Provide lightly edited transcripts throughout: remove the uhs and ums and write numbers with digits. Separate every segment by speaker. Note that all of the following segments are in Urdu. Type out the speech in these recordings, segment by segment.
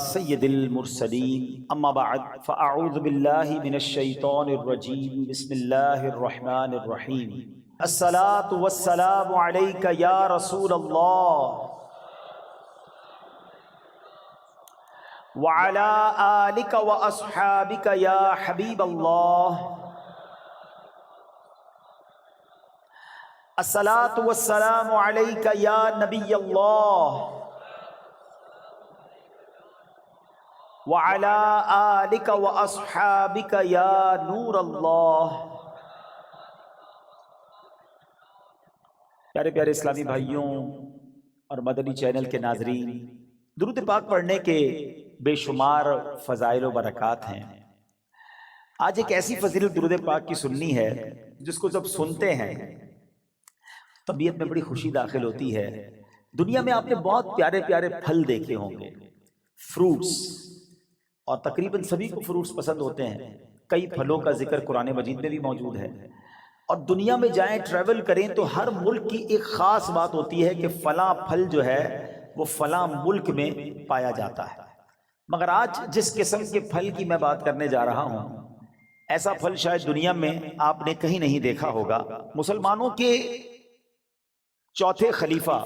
Speaker 1: سید المرسلین اما بعد فاعوذ باللہ من الشیطان الرجیم بسم اللہ الرحمن الرحیم الصلاۃ والسلام علیک یا رسول اللہ وعلی آلک واصحابک یا حبیب اللہ الصلاۃ والسلام علیک یا نبی اللہ وعلی آلک واصحابک یا نور اللہ۔ پیارے پیارے اسلامی بھائیوں اور مدنی چینل کے ناظرین، درود پاک پڑھنے کے بے شمار فضائل و برکات ہیں۔ آج ایک ایسی فضیلت درود پاک کی سننی ہے جس کو جب سنتے ہیں طبیعت میں بڑی خوشی داخل ہوتی ہے۔ دنیا میں آپ نے بہت پیارے پیارے پھل دیکھے ہوں گے، فروٹس، اور تقریباً سبھی کو فروٹس پسند ہوتے ہیں۔ کئی پھلوں کا ذکر قرآن مجید میں بھی موجود ہے، اور دنیا میں جائیں ٹریول کریں تو ہر ملک کی ایک خاص بات ہوتی ہے کہ فلاں پھل جو ہے وہ فلاں ملک میں پایا جاتا ہے۔ مگر آج جس قسم کے پھل کی میں بات کرنے جا رہا ہوں، ایسا پھل شاید دنیا میں آپ نے کہیں نہیں دیکھا ہوگا۔ مسلمانوں کے چوتھے خلیفہ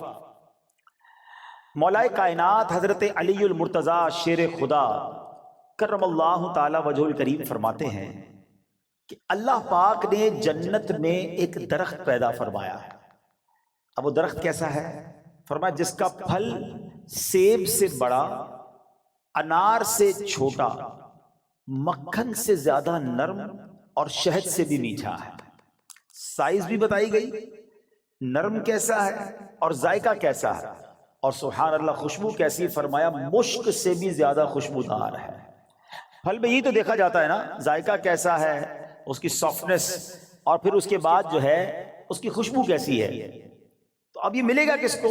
Speaker 1: مولا کائنات حضرت علی المرتضیٰ شیر خدا کرم اللہ تعالی وجہ الکریم فرماتے ہیں کہ اللہ پاک نے جنت میں ایک درخت پیدا فرمایا ہے۔ اب وہ درخت کیسا ہے؟ فرمایا جس کا پھل سیب سے بڑا، انار سے چھوٹا، مکھن سے زیادہ نرم اور شہد سے بھی میٹھا ہے۔ سائز بھی بتائی گئی، نرم کیسا ہے اور ذائقہ کیسا ہے، اور سبحان اللہ خوشبو کیسی، فرمایا مشک سے بھی زیادہ خوشبودار ہے۔ پھل میں یہی تو دیکھا جاتا ہے نا، ذائقہ کیسا ہے، اس کی سافٹنس، اور پھر اس کے بعد جو ہے اس کی خوشبو کیسی ہے۔ تو اب یہ ملے گا کس کو؟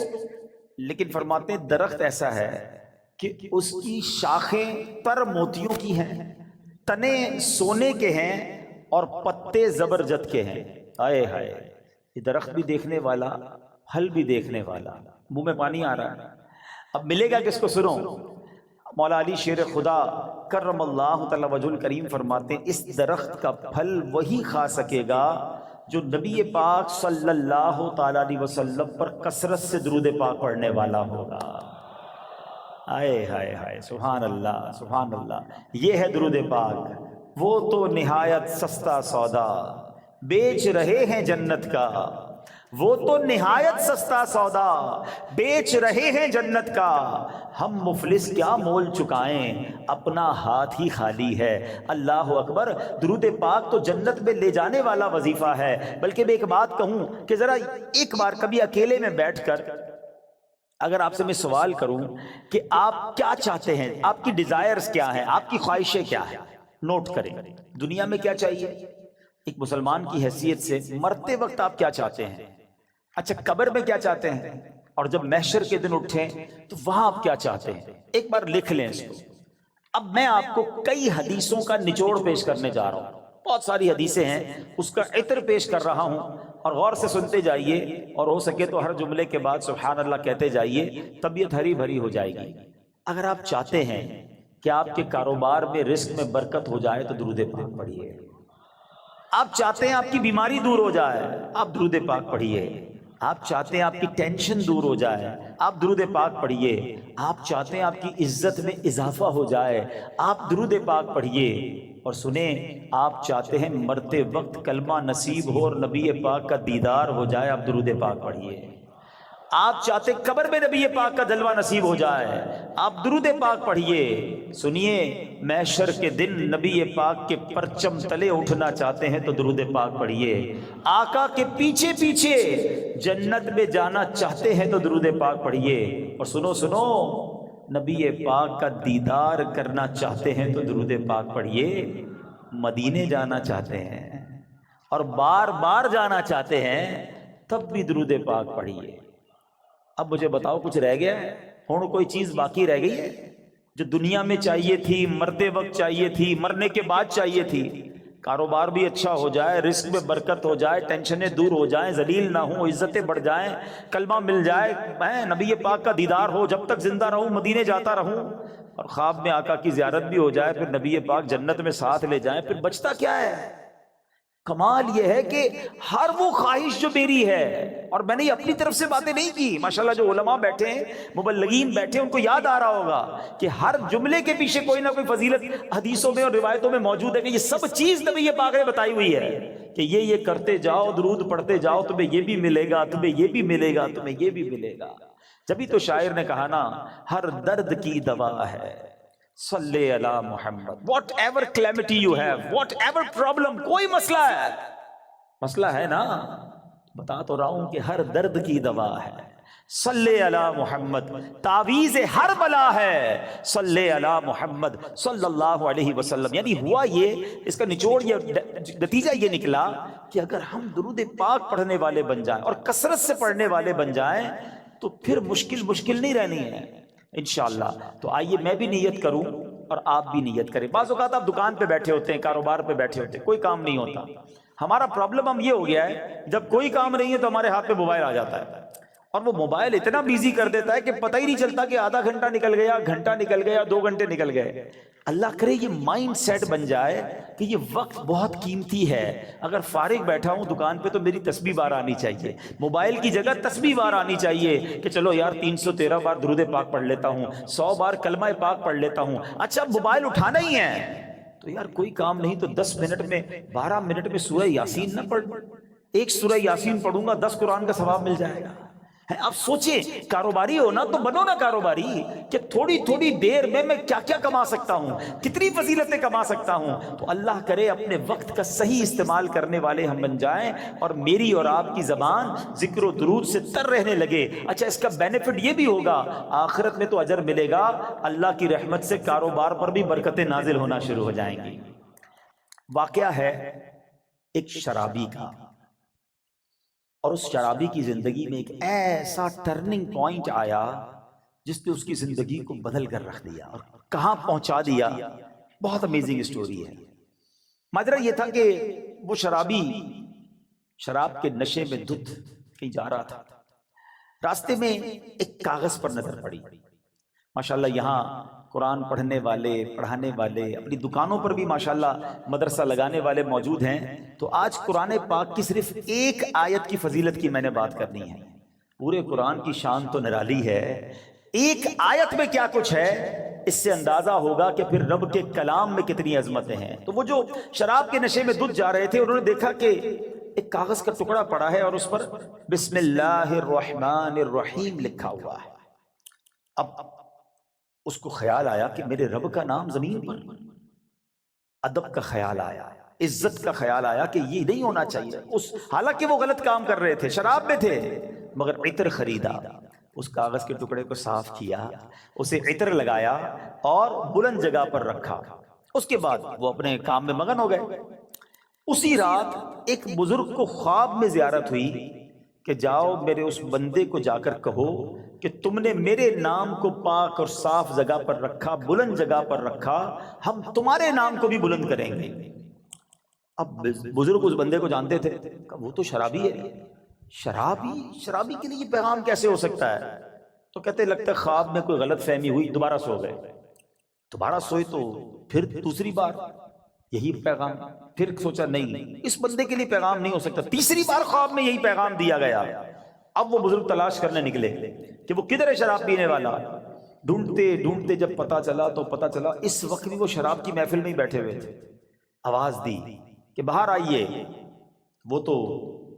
Speaker 1: لیکن فرماتے ہیں درخت ایسا ہے کہ اس کی شاخیں تر موتیوں کی ہیں، تنے سونے کے ہیں، اور پتے زبرجد کے ہیں۔ آئے ہائے، یہ درخت بھی دیکھنے والا، پھل بھی دیکھنے والا، منہ میں پانی آ رہا ہے۔ اب ملے گا کس کو؟ سنو، مولا علی شیر خدا کرم اللہ تعالی وجہ الکریم فرماتے ہیں اس درخت کا پھل وہی کھا سکے گا جو نبی پاک صلی اللہ تعالی علیہ وسلم پر کثرت سے درود پاک پڑھنے والا ہوگا۔ آئے ہائے ہائے، سبحان اللہ سبحان اللہ۔ یہ ہے درود پاک، وہ تو نہایت سستا سودا بیچ رہے ہیں جنت کا، وہ تو نہایت سستا سودا بیچ رہے ہیں جنت کا، ہم مفلس کیا مول چکائیں اپنا ہاتھ ہی خالی ہے۔ اللہ اکبر، درود پاک تو جنت میں لے جانے والا وظیفہ ہے۔ بلکہ میں ایک بات کہوں کہ ذرا ایک بار کبھی اکیلے میں بیٹھ کر اگر آپ سے میں سوال کروں کہ آپ کیا چاہتے ہیں، آپ کی ڈیزائرز کیا ہیں، آپ کی خواہشیں کیا ہیں، نوٹ کریں۔ دنیا میں کیا چاہیے؟ ایک مسلمان کی حیثیت سے مرتے وقت آپ کیا چاہتے ہیں؟ اچھا، قبر میں کیا چاہتے ہیں؟ اور جب محشر کے دن اٹھیں تو وہاں آپ کیا چاہتے ہیں؟ ایک بار لکھ لیں اس کو۔ اب میں آپ کو کئی حدیثوں کا نچوڑ پیش کرنے جا رہا ہوں، بہت ساری حدیثیں ہیں، اس کا عطر پیش کر رہا ہوں، اور غور سے سنتے جائیے، اور ہو سکے تو ہر جملے کے بعد سبحان اللہ کہتے جائیے، طبیعت ہری بھری ہو جائے گی۔ اگر آپ چاہتے ہیں کہ آپ کے کاروبار میں رزق میں برکت ہو جائے تو درود پاک پڑھیے۔ آپ چاہتے ہیں آپ کی بیماری دور ہو جائے، آپ درود پاک پڑھیے۔ آپ چاہتے ہیں آپ کی ٹینشن دور ہو جائے، آپ درود پاک پڑھیے۔ آپ چاہتے ہیں آپ کی عزت میں اضافہ ہو جائے، آپ درود پاک پڑھیے۔ اور سنیں، آپ چاہتے ہیں مرتے وقت کلمہ نصیب ہو اور نبی پاک کا دیدار ہو جائے، آپ درود پاک پڑھیے۔ آپ چاہتے قبر میں نبی پاک کا جلوہ نصیب ہو جائے، آپ درود پاک پڑھیے۔ سنیے، محشر کے دن نبی پاک کے پرچم تلے اٹھنا چاہتے ہیں تو درود پاک پڑھیے۔ آقا کے پیچھے پیچھے جنت میں جانا چاہتے ہیں تو درود پاک پڑھیے۔ اور سنو سنو، نبی پاک کا دیدار کرنا چاہتے ہیں تو درود پاک پڑھیے۔ مدینے جانا چاہتے ہیں اور بار بار جانا چاہتے ہیں تب بھی درود پاک پڑھیے۔ اب مجھے بتاؤ، کچھ رہ گیا ہے؟ ہوں کوئی چیز باقی رہ گئی ہے جو دنیا میں چاہیے تھی، مرتے وقت چاہیے تھی، مرنے کے بعد چاہیے تھی؟ کاروبار بھی اچھا ہو جائے، رزق میں برکت ہو جائے، ٹینشنیں دور ہو جائیں، ذلیل نہ ہوں، عزتیں بڑھ جائیں، کلمہ مل جائے، نبی پاک کا دیدار ہو، جب تک زندہ رہوں مدینے جاتا رہوں، اور خواب میں آقا کی زیارت بھی ہو جائے، پھر نبی پاک جنت میں ساتھ لے جائیں، پھر بچتا کیا ہے؟ کمال یہ ہے کہ ہر وہ خواہش جو میری ہے، اور میں نے اپنی طرف سے باتیں نہیں کی، ماشاءاللہ جو علماء بیٹھے ہیں، مبلغین بیٹھے ہیں، ان کو یاد آ رہا ہوگا کہ ہر جملے کے پیچھے کوئی نہ کوئی فضیلت حدیثوں میں اور روایتوں میں موجود ہے کہ یہ سب چیز نبی پاک نے بتائی ہوئی ہے کہ یہ کرتے جاؤ، درود پڑھتے جاؤ، تمہیں یہ بھی ملے گا، تمہیں یہ بھی ملے گا، تمہیں یہ بھی ملے گا۔ جبھی تو شاعر نے کہا نا، ہر درد کی دوا ہے صلی علی محمد، whatever calamity you have, whatever problem, کوئی مسئلہ ہے نا، بتا تو رہا ہوں کہ ہر درد کی دوا ہے صلی علی محمد، تعویذ ہر بلا ہے صلی علی محمد صلی اللہ علیہ وسلم۔ یعنی ہوا یہ، اس کا نچوڑ یہ، نتیجہ یہ نکلا کہ اگر ہم درود پاک پڑھنے والے بن جائیں اور کثرت سے پڑھنے والے بن جائیں تو پھر مشکل نہیں رہنی ہے انشاءاللہ۔ تو آئیے میں بھی نیت کروں اور آپ بھی نیت کریں۔ بعض اوقات آپ دکان پہ بیٹھے ہوتے ہیں، کاروبار پہ بیٹھے ہوتے ہیں، کوئی کام نہیں ہوتا۔ ہمارا پرابلم ہم یہ ہو گیا ہے، جب کوئی کام نہیں ہے تو ہمارے ہاتھ پہ موبائل آ جاتا ہے، اور وہ موبائل اتنا بیزی کر دیتا ہے کہ پتہ ہی نہیں چلتا کہ آدھا گھنٹہ نکل گیا، گھنٹہ نکل گیا، 2 گھنٹے نکل گئے۔ اللہ کرے یہ مائنڈ سیٹ بن جائے کہ یہ وقت بہت قیمتی ہے، اگر فارغ بیٹھا ہوں دکان پہ تو میری تسبیح بار آنی چاہیے، موبائل کی جگہ تسبیح بار آنی چاہیے کہ چلو یار 313 بار درود پاک پڑھ لیتا ہوں، 100 بار کلمہ پاک پڑھ لیتا ہوں۔ اچھا موبائل اٹھانا ہی ہے تو یار کوئی کام نہیں تو 10 منٹ میں 12 منٹ میں سورہ یاسین نہ پڑھ، ایک سورہ یاسین پڑھوں گا 10 قرآن کا ثواب مل جائے گا۔ اب سوچیں، کاروباری ہو نا تو بنو نا کاروباری کہ تھوڑی دیر میں کیا کیا کما سکتا ہوں، کتنی فضیلتیں کما سکتا ہوں۔ تو اللہ کرے اپنے وقت کا صحیح استعمال کرنے والے ہم بن جائیں اور میری اور آپ کی زبان ذکر و درود سے تر رہنے لگے۔ اچھا اس کا بینیفٹ یہ بھی ہوگا، آخرت میں تو اجر ملے گا، اللہ کی رحمت سے کاروبار پر بھی برکتیں نازل ہونا شروع ہو جائیں گی۔ واقعہ ہے ایک شرابی کا، اور اس شرابی کی زندگی میں ایک ایسا ٹرننگ پوائنٹ آیا جس نے اس کی زندگی کو بدل کر رکھ دیا اور کہاں پہنچا دیا۔ بہت امیزنگ سٹوری ہے۔ ماجرا یہ تھا کہ وہ شرابی شراب کے نشے میں دھت کہیں جا رہا تھا، راستے میں ایک کاغذ پر نظر پڑی۔ ماشاءاللہ یہاں قرآن پڑھنے والے، پڑھانے والے، اپنی دکانوں پر بھی ماشاءاللہ مدرسہ لگانے والے موجود ہیں۔ تو آج قرآن پاک کی صرف ایک آیت کی فضیلت کی میں نے بات کرنی ہے۔ پورے قرآن کی شان تو نرالی ہے، ایک آیت میں کیا کچھ ہے اس سے اندازہ ہوگا کہ پھر رب کے کلام میں کتنی عظمتیں ہیں۔ تو وہ جو شراب کے نشے میں دھت جا رہے تھے، انہوں نے دیکھا کہ ایک کاغذ کا ٹکڑا پڑا ہے اور اس پر بسم اللہ الرحمن الرحیم لکھا ہوا ہے۔ اب اس کو خیال آیا کہ میرے رب کا نام زمین پر، ادب کا خیال آیا، عزت کا خیال آیا کہ یہ نہیں ہونا چاہیے۔ حالانکہ وہ غلط کام کر رہے تھے، شراب میں تھے، مگر عطر خریدا، اس کاغذ کے ٹکڑے کو صاف کیا، اسے عطر لگایا اور بلند جگہ پر رکھا۔ اس کے بعد وہ اپنے کام میں مگن ہو گئے۔ اسی رات ایک بزرگ کو خواب میں زیارت ہوئی کہ جاؤ میرے اس بندے کو جا کر کہو کہ تم نے میرے نام کو پاک اور صاف جگہ پر رکھا، بلند جگہ پر رکھا، ہم تمہارے نام کو بھی بلند کریں گے۔ اب بزرگ اس بندے کو جانتے تھے، وہ تو شرابی ہے، شرابی کے لیے یہ پیغام کیسے ہو سکتا ہے؟ تو کہتے لگتا ہے خواب میں کوئی غلط فہمی ہوئی، دوبارہ سو گئے، دوبارہ سوئے تو پھر دوسری بار یہی پیغام، پھر سوچا نہیں اس بندے کے لیے پیغام نہیں ہو سکتا، تیسری بار خواب میں یہی پیغام دیا گیا۔ اب وہ بزرگ تلاش کرنے نکلے کہ وہ کدھر ہے شراب پینے والا۔ ڈھونڈتے ڈھونڈتے جب پتا چلا تو پتا چلا اس وقت بھی وہ شراب کی محفل میں ہی بیٹھے ہوئے تھے۔ آواز دی کہ باہر آئیے، وہ تو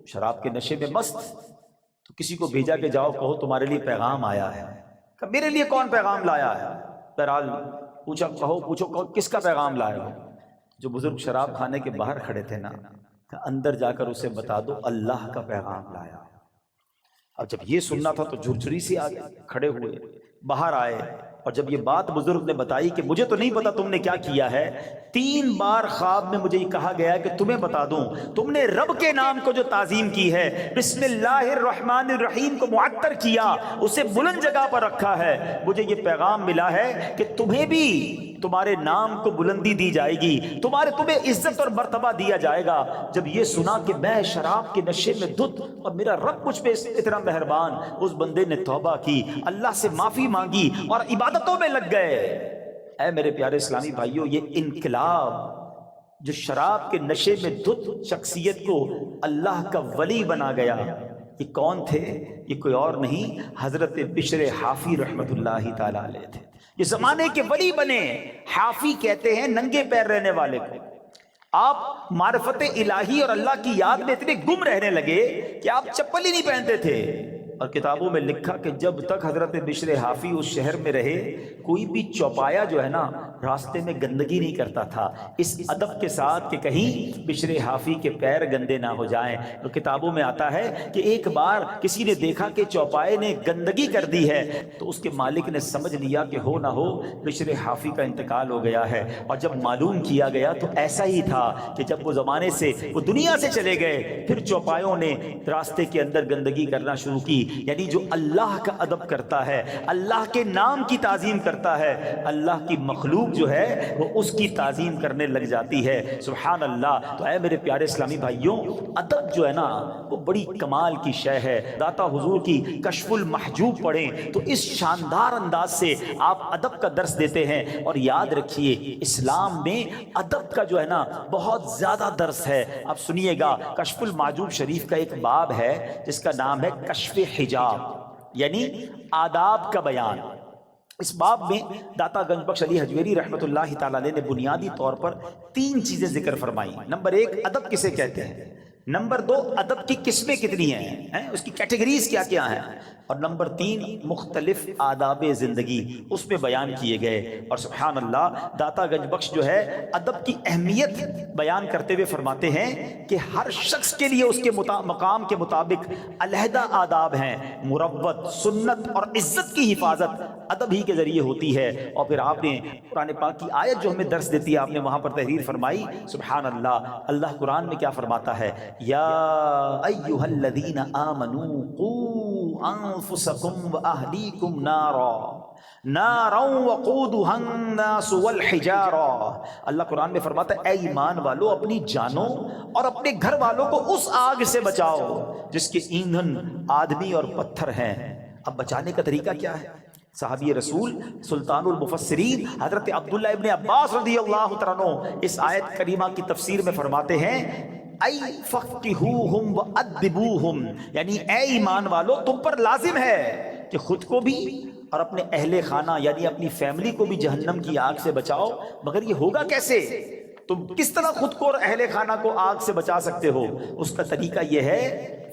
Speaker 1: شراب کے نشے میں مست، تو کسی کو بھیجا کہ جاؤ کہو تمہارے لیے پیغام آیا ہے۔ کہ میرے لیے کون پیغام لایا ہے؟ بہرحال پوچھا، کہو کس کا پیغام لایا ہو؟ جو بزرگ شراب کھانے کے باہر کھڑے تھے نا، کہ اندر جا کر اسے بتا دو اللہ کا پیغام لایا۔ اب جب یہ سننا تھا تو جھرجھری سے آ گئے، کھڑے ہوئے، باہر آئے، اور جب یہ بات بزرگ نے بتائی کہ مجھے تو نہیں پتا تم نے کیا کیا ہے، 3 بار خواب میں مجھے یہ کہا گیا کہ تمہیں بتا دوں تم نے رب کے نام کو جو تعظیم کی ہے، بسم اللہ الرحمن الرحیم کو معطر کیا، اسے بلند جگہ پر رکھا ہے، مجھے یہ پیغام ملا ہے کہ تمہیں بھی تمہارے نام کو بلندی دی جائے گی، تمہیں عزت اور مرتبہ دیا جائے گا۔ جب یہ سنا کہ میں شراب کے نشے میں دھت اور میرا رب مجھ پہ اتنا مہربان، اس بندے نے توبہ کی، اللہ سے معافی مانگی اور عبادتوں میں لگ گئے۔ اے میرے پیارے اسلامی بھائیوں، یہ انقلاب جو شراب کے نشے میں دھت شخصیت کو اللہ کا ولی بنا گیا، یہ کون تھے؟ یہ کوئی اور نہیں، حضرت بشر حافی رحمت اللہ تعالی علیہ تھے۔ یہ زمانے کے ولی بنے۔ حافی کہتے ہیں ننگے پیر رہنے والے کو۔ آپ معرفت الہی اور اللہ کی یاد میں اتنے گم رہنے لگے کہ آپ چپل ہی نہیں پہنتے تھے۔ اور کتابوں میں لکھا کہ جب تک حضرت بشر حافی اس شہر میں رہے، کوئی بھی چوپایا جو ہے نا راستے میں گندگی نہیں کرتا تھا، اس ادب کے ساتھ کہ کہیں بشر حافی کے پیر گندے نہ ہو جائیں۔ تو کتابوں میں آتا ہے کہ ایک بار کسی نے دیکھا کہ چوپائے نے گندگی کر دی ہے، تو اس کے مالک نے سمجھ لیا کہ ہو نہ ہو بشر حافی کا انتقال ہو گیا ہے۔ اور جب معلوم کیا گیا تو ایسا ہی تھا کہ جب وہ زمانے سے وہ دنیا سے چلے گئے، پھر چوپایوں نے راستے کے اندر گندگی کرنا شروع کی۔ یعنی جو اللہ کا ادب کرتا ہے، اللہ کے نام کی تعظیم کرتا ہے، اللہ کی مخلوق جو ہے وہ اس کی تعظیم کرنے لگ جاتی ہے۔ سبحان اللہ۔ تو اے میرے پیارے اسلامی بھائیوں، ادب جو ہے نا وہ بڑی کمال کی شے ہے۔ داتا حضور کی کشف المحجوب پڑھیں تو اس شاندار انداز سے آپ ادب کا درس دیتے ہیں۔ اور یاد رکھیے اسلام میں ادب کا جو ہے نا بہت زیادہ درس ہے۔ آپ سنیے گا، کشف المحجوب شریف کا ایک باب ہے جس کا نام ہے کشف حجاب، یعنی آداب کا بیان۔ اس باب میں داتا گنج بخش علی حجویری رحمۃ اللہ تعالی علیہ نے بنیادی طور پر 3 چیزیں ذکر فرمائی۔ نمبر 1 ادب کسے کہتے ہیں، نمبر 2 ادب کی قسمیں کتنی ہیں، اس کی کیٹیگریز کیا کیا ہیں، اور نمبر 3 مختلف آداب زندگی اس میں بیان کیے گئے۔ اور سبحان اللہ، داتا گنج بخش جو ہے ادب کی اہمیت بیان کرتے ہوئے فرماتے ہیں کہ ہر شخص کے لیے اس کے مقام کے مطابق علیحدہ آداب ہیں۔ مروت، سنت اور عزت کی حفاظت ادب ہی کے ذریعے ہوتی ہے۔ اور پھر آپ نے قرآن پاک کی آیت جو ہمیں درس دیتی ہے، آپ نے وہاں پر تحریر فرمائی۔ سبحان اللہ، اللہ قرآن میں کیا فرماتا ہے؟ یا ایھا الذین آمنوا قوا انفسکم واہلیکم نارا وقودھا الناس والحجارہ۔ اللہ قرآن میں فرماتا ہے اے ایمان والو، اپنی جانوں اور اپنے گھر والوں کو اس آگ سے بچاؤ جس کے ایندھن آدمی اور پتھر ہیں۔ اب بچانے کا طریقہ کیا ہے؟ صحابی رسول سلطان المفسرین حضرت عبداللہ ابن عباس رضی اللہ تعالیٰ عنہ اس آیت کریمہ کی تفسیر میں فرماتے ہیں ای فقہوہم وادبوہم، یعنی اے ایمان والو تم پر لازم ہے کہ خود کو بھی اور اپنے اہل خانہ یعنی اپنی فیملی کو بھی جہنم کی آگ سے بچاؤ۔ مگر یہ ہوگا کیسے؟ تم کس طرح خود کو اور اہل خانہ کو آگ سے بچا سکتے ہو؟ اس کا طریقہ یہ ہے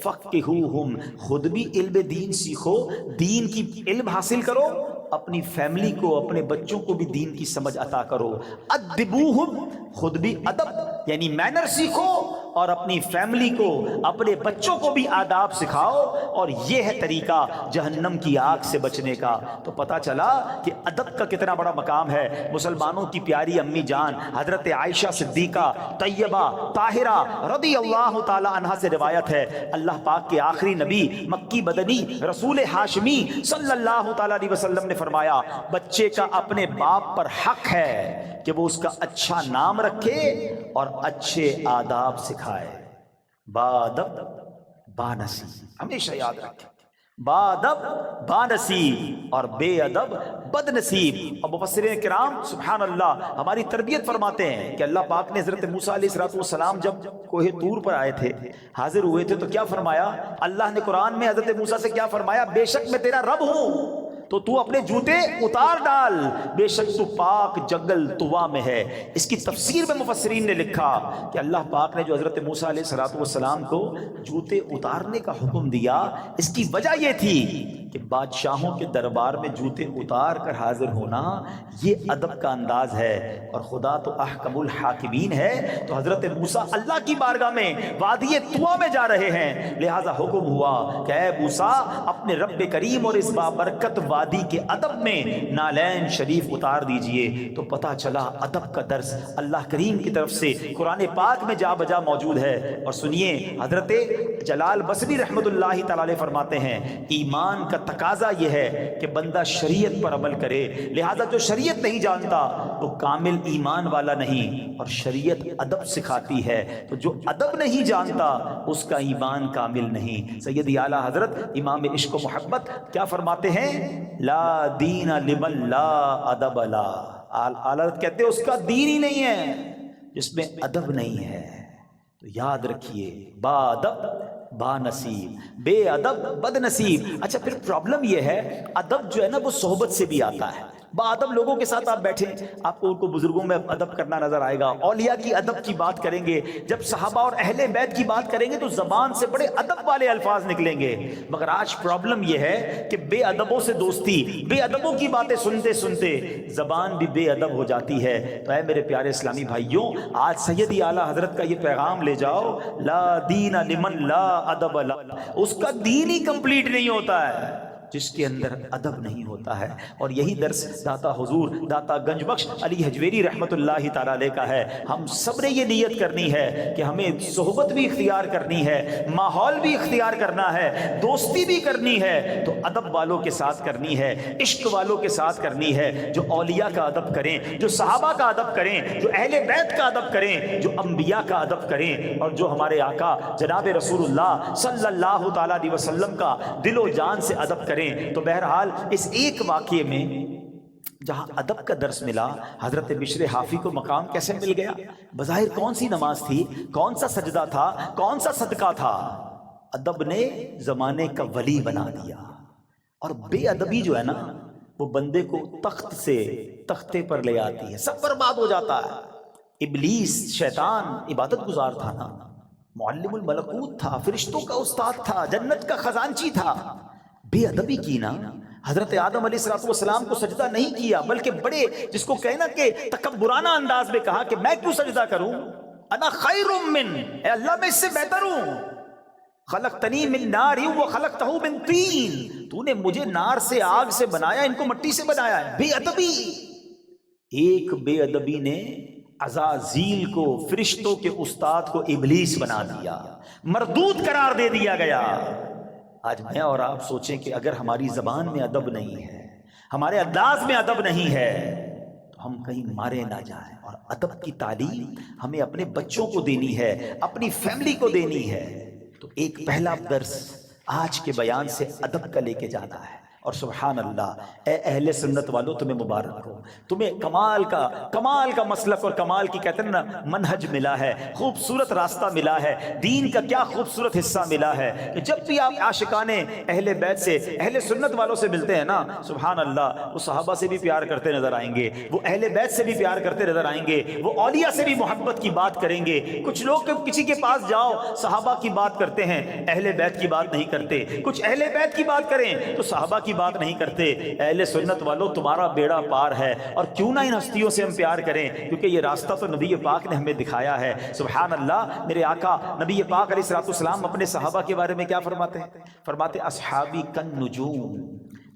Speaker 1: فقہوہم، خود بھی علم دین سیکھو، دین کی علم حاصل کرو، اپنی فیملی کو اپنے بچوں کو بھی دین کی سمجھ عطا کرو۔ ادبوہم، خود بھی ادب یعنی مینر سیکھو اور اپنی فیملی کو اپنے بچوں کو بھی آداب سکھاؤ، اور یہ ہے طریقہ جہنم کی آگ سے بچنے کا۔ تو پتہ چلا کہ ادب کا کتنا بڑا مقام ہے۔ مسلمانوں کی پیاری امی جان حضرت عائشہ صدیقہ طیبہ طاہرہ رضی اللہ تعالی عنہا سے روایت ہے، اللہ پاک کے آخری نبی مکی مدنی رسول ہاشمی صلی اللہ تعالی علیہ وسلم نے فرمایا بچے کا اپنے باپ پر حق ہے کہ وہ اس کا اچھا نام رکھے اور اچھے آداب سکھائے۔ بادب بانصیب، ہمیشہ یاد رکھیں، بادب بانصیب اور بے ادب بد نصیب۔ اور مفسرین کرام سبحان اللہ ہماری تربیت فرماتے ہیں کہ اللہ پاک نے حضرت موسیٰ علیہ السلام جب کوہ طور پر آئے تھے، حاضر ہوئے تھے، تو کیا فرمایا؟ اللہ نے قرآن میں حضرت موسیٰ سے کیا فرمایا؟ بے شک میں تیرا رب ہوں تو اپنے جوتے اتار ڈال، بے شک تو پاک جنگل طوا میں ہے۔ اس کی تفسیر میں مفسرین نے لکھا کہ اللہ پاک نے جو حضرت موسیٰ علیہ السلام کو جوتے اتارنے کا حکم دیا، اس کی وجہ یہ تھی کہ بادشاہوں کے دربار میں جوتے اتار کر حاضر ہونا یہ ادب کا انداز ہے، اور خدا تو احکم الحاکمین ہے۔ تو حضرت موسیٰ اللہ کی بارگاہ میں وادی طوا میں جا رہے ہیں، لہذا حکم ہوا کہ اے موسیٰ اپنے رب کریم اور اس بابرکت وادی کے ادب میں نالین شریف اتار دیجئے۔ تو پتہ چلا ادب کا درس اللہ کریم کی طرف سے قرآن پاک میں جا بجا موجود ہے۔ اور سنیے حضرت جلال بصری رحمت اللہ تعالی علیہ فرماتے ہیں ایمان کا تقاضا یہ ہے کہ بندہ شریعت پر عمل کرے، لہذا جو شریعت نہیں جانتا وہ کامل ایمان والا نہیں، اور شریعت ادب سکھاتی ہے، تو جو ادب نہیں جانتا اس کا ایمان کامل نہیں۔ سیدی اعلیٰ حضرت امام عشق و محبت کیا فرماتے ہیں؟ لا دین لمن لا ادب لا، حضرت کہتے ہیں اس کا دین ہی نہیں ہے جس میں ادب نہیں ہے. تو یاد رکھیے، با ادب با نصیب، بے ادب بد نصیب. اچھا پھر پرابلم یہ ہے، ادب جو ہے نا وہ صحبت سے بھی آتا ہے. با ادب لوگوں کے ساتھ آپ بیٹھیں، آپ کو ان کو بزرگوں میں ادب کرنا نظر آئے گا. اولیاء کی ادب کی بات کریں گے، جب صحابہ اور اہل بیت کی بات کریں گے تو زبان سے بڑے ادب والے الفاظ نکلیں گے. مگر آج پرابلم یہ ہے کہ بے ادبوں سے دوستی، بے ادبوں کی باتیں سنتے سنتے زبان بھی بے ادب ہو جاتی ہے. تو اے میرے پیارے اسلامی بھائیوں، آج سیدی اعلیٰ حضرت کا یہ پیغام لے جاؤ، لا دین لمن لا ادب لا. اس کا دین ہی کمپلیٹ نہیں ہوتا ہے جس کے اندر ادب نہیں ہوتا ہے. اور یہی درس داتا حضور داتا گنج بخش علی حجویری رحمت اللہ تعالی علیہ کا ہے. ہم سب نے یہ نیت کرنی ہے کہ ہمیں صحبت بھی اختیار کرنی ہے، ماحول بھی اختیار کرنا ہے، دوستی بھی کرنی ہے تو ادب والوں کے ساتھ کرنی ہے، عشق والوں کے ساتھ کرنی ہے، جو اولیاء کا ادب کریں، جو صحابہ کا ادب کریں، جو اہل بیت کا ادب کریں، جو انبیاء کا ادب کریں، اور جو ہمارے آقا جناب رسول اللہ صلی اللہ تعالی علیہ وسلم کا دل و جان سے ادب کریں. تو بہرحال اس ایک واقعے میں جہاں ادب کا درس ملا، حضرت بشر حافی کو مقام کیسے مل گیا؟ بظاہر کون سی نماز تھی، کون سا سجدہ تھا، کون سا صدقہ تھا، ادب نے زمانے کا ولی بنا دیا. اور بے ادبی جو ہے نا وہ بندے کو تخت سے تختے پر لے آتی ہے، سب برباد ہو جاتا ہے. ابلیس شیطان عبادت گزار تھا نا، معلم الملکوت تھا، فرشتوں کا استاد تھا، جنت کا خزانچی تھا. بے ادبی کی نا، حضرت آدم علیہ السلام کو سجدہ نہیں کیا، بلکہ بڑے جس کو کہنا کہ تکبرانہ انداز میں کہا کہ میں کیوں سجدہ کروں، انا خیر من، اے اللہ میں اس سے بہتر ہوں، خلقتنی من نار وخلقتہ من طین، تو نے مجھے نار سے آگ سے بنایا، ان کو مٹی سے بنایا ہے. بے ادبی، ایک بے ادبی نے عزازیل کو، فرشتوں کے استاد کو ابلیس بنا دیا، مردود قرار دے دیا گیا. آج میں اور آپ سوچیں کہ اگر ہماری زبان میں ادب نہیں ہے، ہمارے انداز میں ادب نہیں ہے، تو ہم کہیں مارے نہ جائیں. اور ادب کی تعلیم ہمیں اپنے بچوں کو دینی ہے، اپنی فیملی کو دینی ہے. تو ایک پہلا درس آج کے بیان سے ادب کا لے کے جانا ہے. اور سبحان اللہ، اے اہل سنت والوں تمہیں مبارک ہو، تمہیں کمال کا مسلک اور کمال کی کہتے ہیں نا منہج ملا ہے، خوبصورت راستہ ملا ہے، دین کا کیا خوبصورت حصہ ملا ہے کہ جب بھی آپ عاشقان اہل بیت سے، اہل سنت والوں سے ملتے ہیں نا، سبحان اللہ، وہ صحابہ سے بھی پیار کرتے نظر آئیں گے، وہ اہل بیت سے بھی پیار کرتے نظر آئیں گے، وہ اولیاء سے بھی محبت کی بات کریں گے. کچھ لوگ کسی کے پاس جاؤ صحابہ کی بات کرتے ہیں، اہل بیت کی بات نہیں کرتے، کچھ اہل بیت کی بات کریں تو صحابہ کی بات نہیں کرتے. اہل سنت والوں تمہارا بیڑا پار ہے. اور کیوں نہ ان ہستیوں سے ہم پیار کریں، کیونکہ یہ راستہ تو نبی پاک نے ہمیں دکھایا ہے. سبحان اللہ، میرے آقا نبی پاک علیہ السلام اپنے صحابہ کے بارے میں کیا فرماتے ہیں؟ فرماتے اصحابی کن نجوم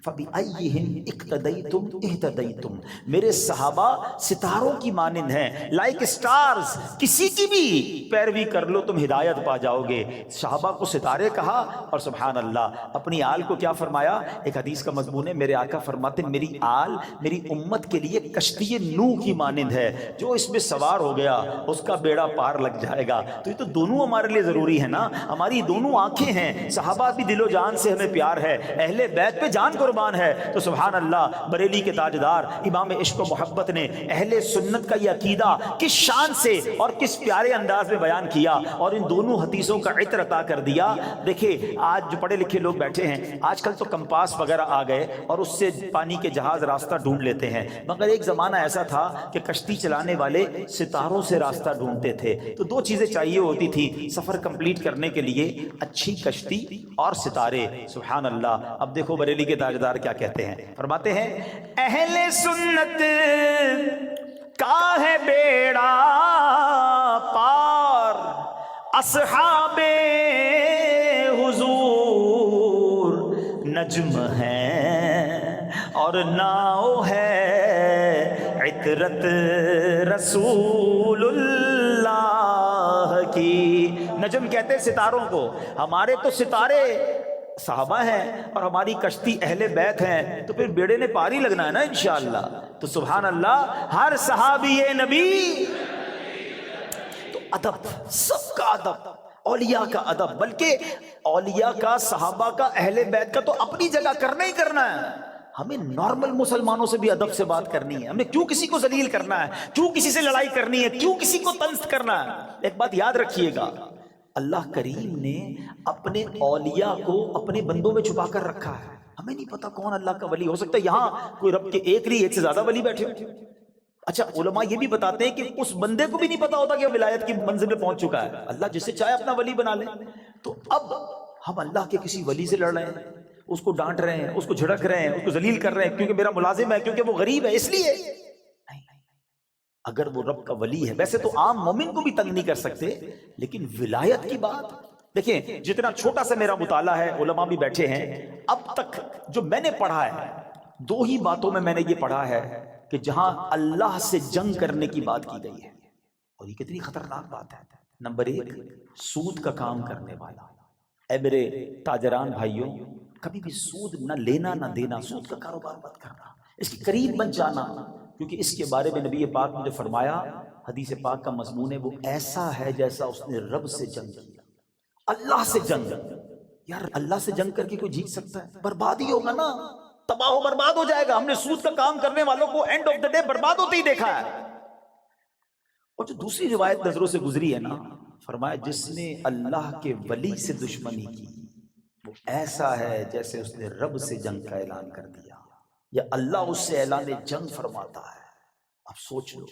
Speaker 1: فَبِأَيِّهِمْ اِقْتَدَيْتُمْ اِهْتَدَيْتُمْ، میرے صحابہ ستاروں کی مانند ہیں، لائک سٹارز، کسی کی بھی پیروی کر لو تم ہدایت پا جاؤ گے. صحابہ کو ستارے کہا، اور سبحان اللہ اپنی آل کو کیا فرمایا؟ ایک حدیث کا مضمون ہے، میرے آقا فرماتے میری آل میری امت کے لیے کشتی نوح کی مانند ہے، جو اس میں سوار ہو گیا اس کا بیڑا پار لگ جائے گا. تو یہ تو دونوں ہمارے لیے ضروری ہے نا، ہماری دونوں آنکھیں ہیں. صحابہ بھی دل و جان سے ہمیں پیار ہے، اہل بیت پہ جان قربان ہے. تو سبحان اللہ، بریلی کے تاجدار امام عشق و محبت نے اہل سنت کا یہ عقیدہ کس شان سے اور کس پیارے انداز میں بیان کیا اور ان دونوں حدیثوں کا عطر عطا کر دیا. دیکھیں آج جو پڑھے لکھے لوگ بیٹھے ہیں، آج کل تو کمپاس وغیرہ آ گئے اور اس سے پانی کے جہاز راستہ ڈھونڈ لیتے ہیں، مگر ایک زمانہ ایسا تھا کہ کشتی چلانے والے ستاروں سے راستہ ڈھونڈتے تھے. تو دو چیزیں چاہیے ہوتی تھی سفر کمپلیٹ کرنے کے لیے، اچھی کشتی اور ستارے. سبحان اللہ. اب دیکھو بریلی کے تاجدار کیا کہتے ہیں، فرماتے ہیں اہل سنت کا ہے بیڑا پار، اصحاب حضور نجم ہے اور ناؤ ہے عطرت رسول اللہ کی. نجم کہتے ہیں ستاروں کو، ہمارے تو ستارے صحابہ ہیں اور ہماری کشتی اہل بیت ہیں، تو پھر بیڑے نے پاری لگنا ہے نا انشاءاللہ. تو سبحان اللہ، ہر صحابی نبی. تو ادب، سب کا ادب، اولیاء کا ادب، بلکہ اولیاء کا، صحابہ کا، اہل بیت کا تو اپنی جگہ کرنا ہی کرنا ہے. ہمیں نارمل مسلمانوں سے بھی ادب سے بات کرنی ہے. ہمیں کیوں کسی کو ذلیل کرنا ہے, کیوں کسی سے لڑائی کرنی ہے, کیوں کسی کو طنز کرنا ہے. ایک بات یاد رکھیے گا, اللہ کریم نے اپنے اولیاء کو اپنے بندوں میں چھپا کر رکھا ہے. ہمیں نہیں پتا کون اللہ کا ولی ہو سکتا ہے. یہاں کوئی رب کے ایک سے زیادہ ولی بیٹھے ہو. اچھا علماء یہ بھی بتاتے ہیں کہ اس بندے کو بھی نہیں پتا ہوتا کہ وہ ولایت کی منزل میں پہنچ چکا ہے. اللہ جسے چاہے اپنا ولی بنا لے. تو اب ہم اللہ کے کسی ولی سے لڑ رہے ہیں, اس کو ڈانٹ رہے ہیں, اس کو جھڑک رہے ہیں, اس کو ذلیل کر رہے ہیں کیونکہ میرا ملازم ہے, کیونکہ وہ غریب ہے اس لیے نہیں. اگر وہ رب کا ولی ہے, ویسے تو عام مومن کو بھی تنگ نہیں کر سکتے, لیکن ولایت کی بات دیکھیں. جتنا چھوٹا سا میرا مطالعہ ہے, علماء بھی بیٹھے ہیں, اب تک جو میں نے پڑھا ہے, دو ہی باتوں میں نے یہ پڑھا ہے کہ جہاں اللہ سے جنگ کرنے کی بات کی گئی ہے, اور یہ کتنی خطرناک بات ہے. نمبر 1, سود کا کام کرنے والا. اے میرے تاجران بھائیوں, کبھی بھی سود نہ لینا نہ دینا, سود کا کاروبار مت کرنا, اس کے قریب مت جانا, کیونکہ اس کے بارے میں نبی پاک نے جو فرمایا, حدیث پاک کا مضمون ہے, وہ ایسا ہے جیسا اس نے رب سے جنگ کیا. اللہ سے جنگ, یار اللہ سے جنگ کر کے کوئی جیت سکتا ہے؟ برباد ہی ہوگا نا, تباہ و برباد ہو جائے گا. ہم نے سود کا کام کرنے والوں کو اینڈ آف دا ڈے برباد ہوتے ہی دیکھا ہے. اور جو دوسری روایت نظروں سے گزری ہے نا, فرمایا جس نے اللہ کے ولی سے دشمنی کی وہ ایسا ہے جیسے اس نے رب سے جنگ کا اعلان کر دیا, یا اللہ اس سے اعلان جنگ فرماتا ہے. اب سوچ لو,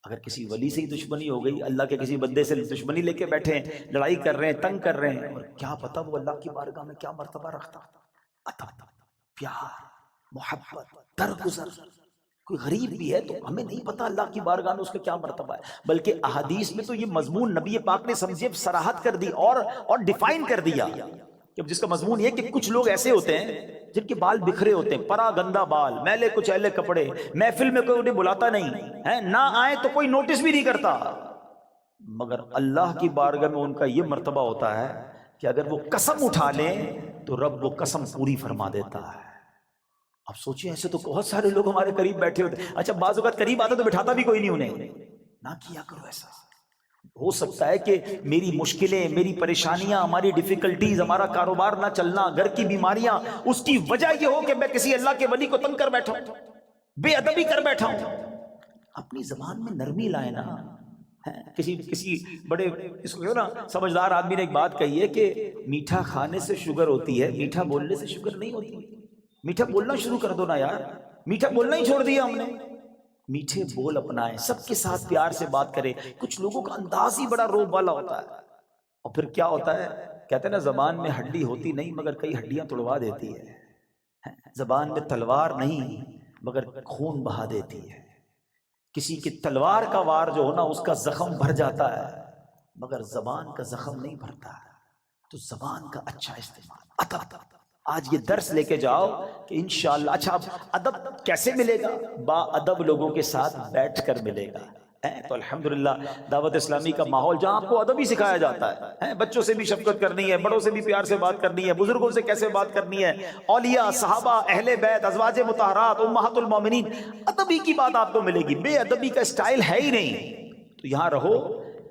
Speaker 1: اگر کسی ولی سے ہی دشمنی ہو گئی, اللہ کے کسی بندے سے دشمنی لے کے بیٹھے ہیں, لڑائی کر رہے ہیں, تنگ کر رہے ہیں, اور کیا پتا وہ اللہ کی بارگاہ میں کیا مرتبہ رکھتا. ادب, پیار, محبت, درگزر. کوئی غریب بھی ہے تو ہمیں نہیں پتا اللہ کی بارگاہ میں اس کا کیا مرتبہ ہے. بلکہ احادیث میں تو یہ مضمون نبی پاک نے سمجھے صراحت کر دی اور ڈیفائن کر دیا, کہ جس کا مضمون یہ کہ کچھ لوگ ایسے ہوتے ہیں جن کے بال بکھرے ہوتے ہیں, پرا گندا بال, میلے کچیلے کپڑے, محفل میں کوئی انہیں بلاتا نہیں ہے, نہ آئے تو کوئی نوٹس بھی نہیں کرتا, مگر اللہ کی بارگاہ میں ان کا یہ مرتبہ ہوتا ہے کہ اگر وہ قسم اٹھا لیں تو رب وہ قسم پوری فرما دیتا ہے. اب سوچیں, ایسے تو بہت سارے لوگ ہمارے قریب بیٹھے ہوتے ہیں. اچھا بعض اوقات قریب آتا تو بٹھاتا بھی کوئی نہیں انہیں. نہ کیا کرو ایسا. ہو سکتا ہے کہ میری مشکلیں, میری پریشانیاں, ہماری ڈیفیکلٹیز, ہمارا کاروبار نہ چلنا, گھر کی بیماریاں, اس کی وجہ یہ ہو کہ میں کسی اللہ کے ولی کو تنگ کر بیٹھا ہوں, بے ادبی کر بیٹھا ہوں. اپنی زبان میں نرمی لائے نا. کسی بڑے اس کو نا سمجھدار آدمی نے ایک بات کہی ہے کہ میٹھا کھانے سے شوگر ہوتی ہے, میٹھا بولنے سے شوگر نہیں ہوتی. میٹھا بولنا شروع کر دو نا یار, میٹھا بولنا ہی چھوڑ دیا ہم نے. میٹھے بول اپنائیں, سب کے ساتھ پیار سے بات کریں. کچھ لوگوں کا انداز ہی بڑا روب والا ہوتا ہے, اور پھر کیا ہوتا ہے, کہتے ہیں نا زبان میں ہڈی ہوتی نہیں مگر کئی ہڈیاں توڑوا دیتی ہے. زبان میں تلوار نہیں مگر خون بہا دیتی ہے. کسی کی تلوار کا وار جو ہونا اس کا زخم بھر جاتا ہے, مگر زبان کا زخم نہیں بھرتا. تو زبان کا اچھا استعمال. ادب, آج یہ درس لے کے جاؤ کہ انشاءاللہ. اچھا ادب کیسے ملے گا؟ با ادب لوگوں کے ساتھ بیٹھ کر ملے گا. تو الحمدللہ دعوت اسلامی کا ماحول جہاں آپ کو ادب ہی سکھایا جاتا ہے. بچوں سے بھی شفقت کرنی ہے, بڑوں سے بھی پیار سے بات کرنی ہے, بزرگوں سے کیسے بات کرنی ہے, اولیاء, صحابہ, اہل بیت, ازواج مطہرات, امہات المومنین, ادبی کی بات آپ کو ملے گی. بے ادبی کا اسٹائل ہے ہی نہیں. تو یہاں رہو,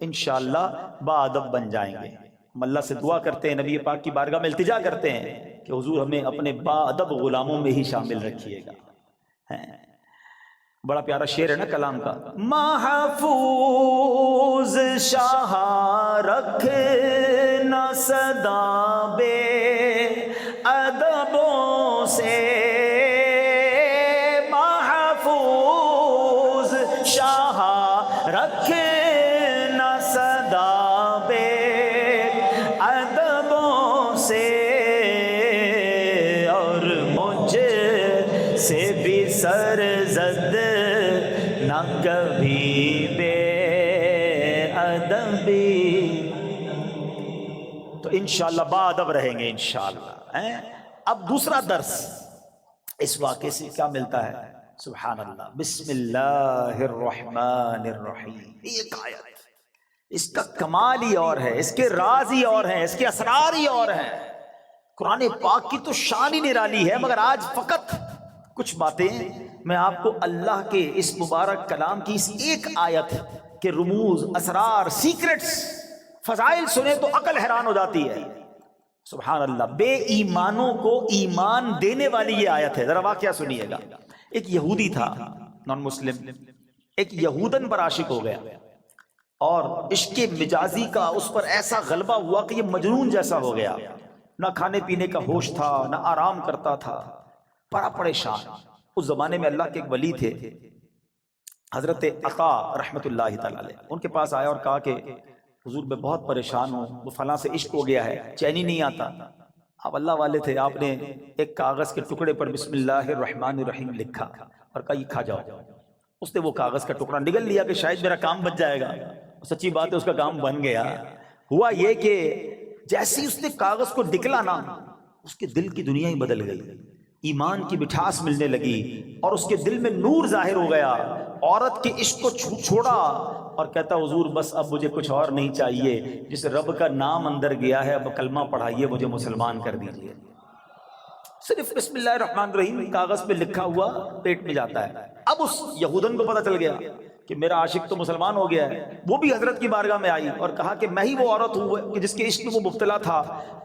Speaker 1: انشاءاللہ با ادب بن جائیں گے. ہم اللہ سے دعا کرتے ہیں, نبی پاک کی بارگاہ میں التجا کرتے ہیں کہ حضور ہمیں اپنے با ادب غلاموں میں ہی شامل رکھیے گا. بڑا پیارا شعر ہے نا کلام کا, محفوظ شاہ رکھنا صدا بے ادبوں سے, محفوظ شاہ رکھنا صدا بے ادبوں سے, اور مجھ سے بھی سرزد نہ کبھی بے ادبی. تو انشاءاللہ با ادب رہیں گے انشاءاللہ. اب دوسرا درس اس واقعے سے کیا ملتا ہے؟ سبحان اللہ, بسم اللہ الرحمن الرحیم. ایک آیت, اس کا کمال ہی اور ہے, اس کے راز ہی اور ہیں, اس کے اسرار ہی اور ہیں. قرآن پاک کی تو شان ہی نرالی ہے, مگر آج فقط کچھ باتیں میں آپ کو اللہ کے اس مبارک کلام کی اس ایک آیت کے رموز, اسرار, سیکرٹس, فضائل سنے تو عقل حیران ہو جاتی ہے. سبحان اللہ، بے ایمانوں کو ایمان دینے والی یہ آیت ہے۔ ذرا واقعہ سنیے گا۔ ایک یہودی تھا، نان مسلم، ایک یہودن پر عاشق ہو گیا، اور عشق مجازی کا اس پر ایسا غلبہ ہوا کہ یہ مجنون جیسا ہو گیا، نہ کھانے پینے کا ہوش تھا، نہ آرام کرتا تھا، بڑا پریشان۔ اس زمانے میں اللہ کے ایک ولی تھے حضرت عطا رحمت اللہ تعالی علیہ، ان کے پاس آیا اور کہا کہ حضور میں بہت پریشان ہوں، وہ فلاں سے عشق ہو گیا ہے، چین ہی نہیں آتا۔ آپ اللہ والے تھے، آپ نے ایک کاغذ کے ٹکڑے پر بسم اللہ الرحمن الرحیم لکھا اور کہا یہ کھا جاؤ۔ اس نے وہ کاغذ کا ٹکڑا نگل لیا کہ شاید میرا کام بچ جائے گا، سچی بات ہے اس کا کام بن گیا۔ ہوا یہ کہ جیسے ہی اس نے کاغذ کو نکلا نا، اس کے دل کی دنیا ہی بدل گئی، ایمان کی مٹھاس ملنے لگی اور اس کے دل میں نور ظاہر ہو گیا۔ عورت کے عشق کو چھوڑا اور کہتا حضور بس اب مجھے کچھ اور نہیں چاہیے، جس رب کا نام اندر گیا ہے اب کلمہ پڑھائیے، مجھے مسلمان کر دیجیے۔ صرف بسم اللہ الرحمن الرحیم کاغذ پہ لکھا ہوا پیٹ میں جاتا ہے۔ اب اس یہودن کو پتہ چل گیا کہ میرا عاشق تو مسلمان ہو گیا ہے۔ وہ بھی حضرت کی بارگاہ میں آئی اور کہا کہ میں ہی وہ عورت ہوں کہ جس کے عشق میں وہ مبتلا تھا،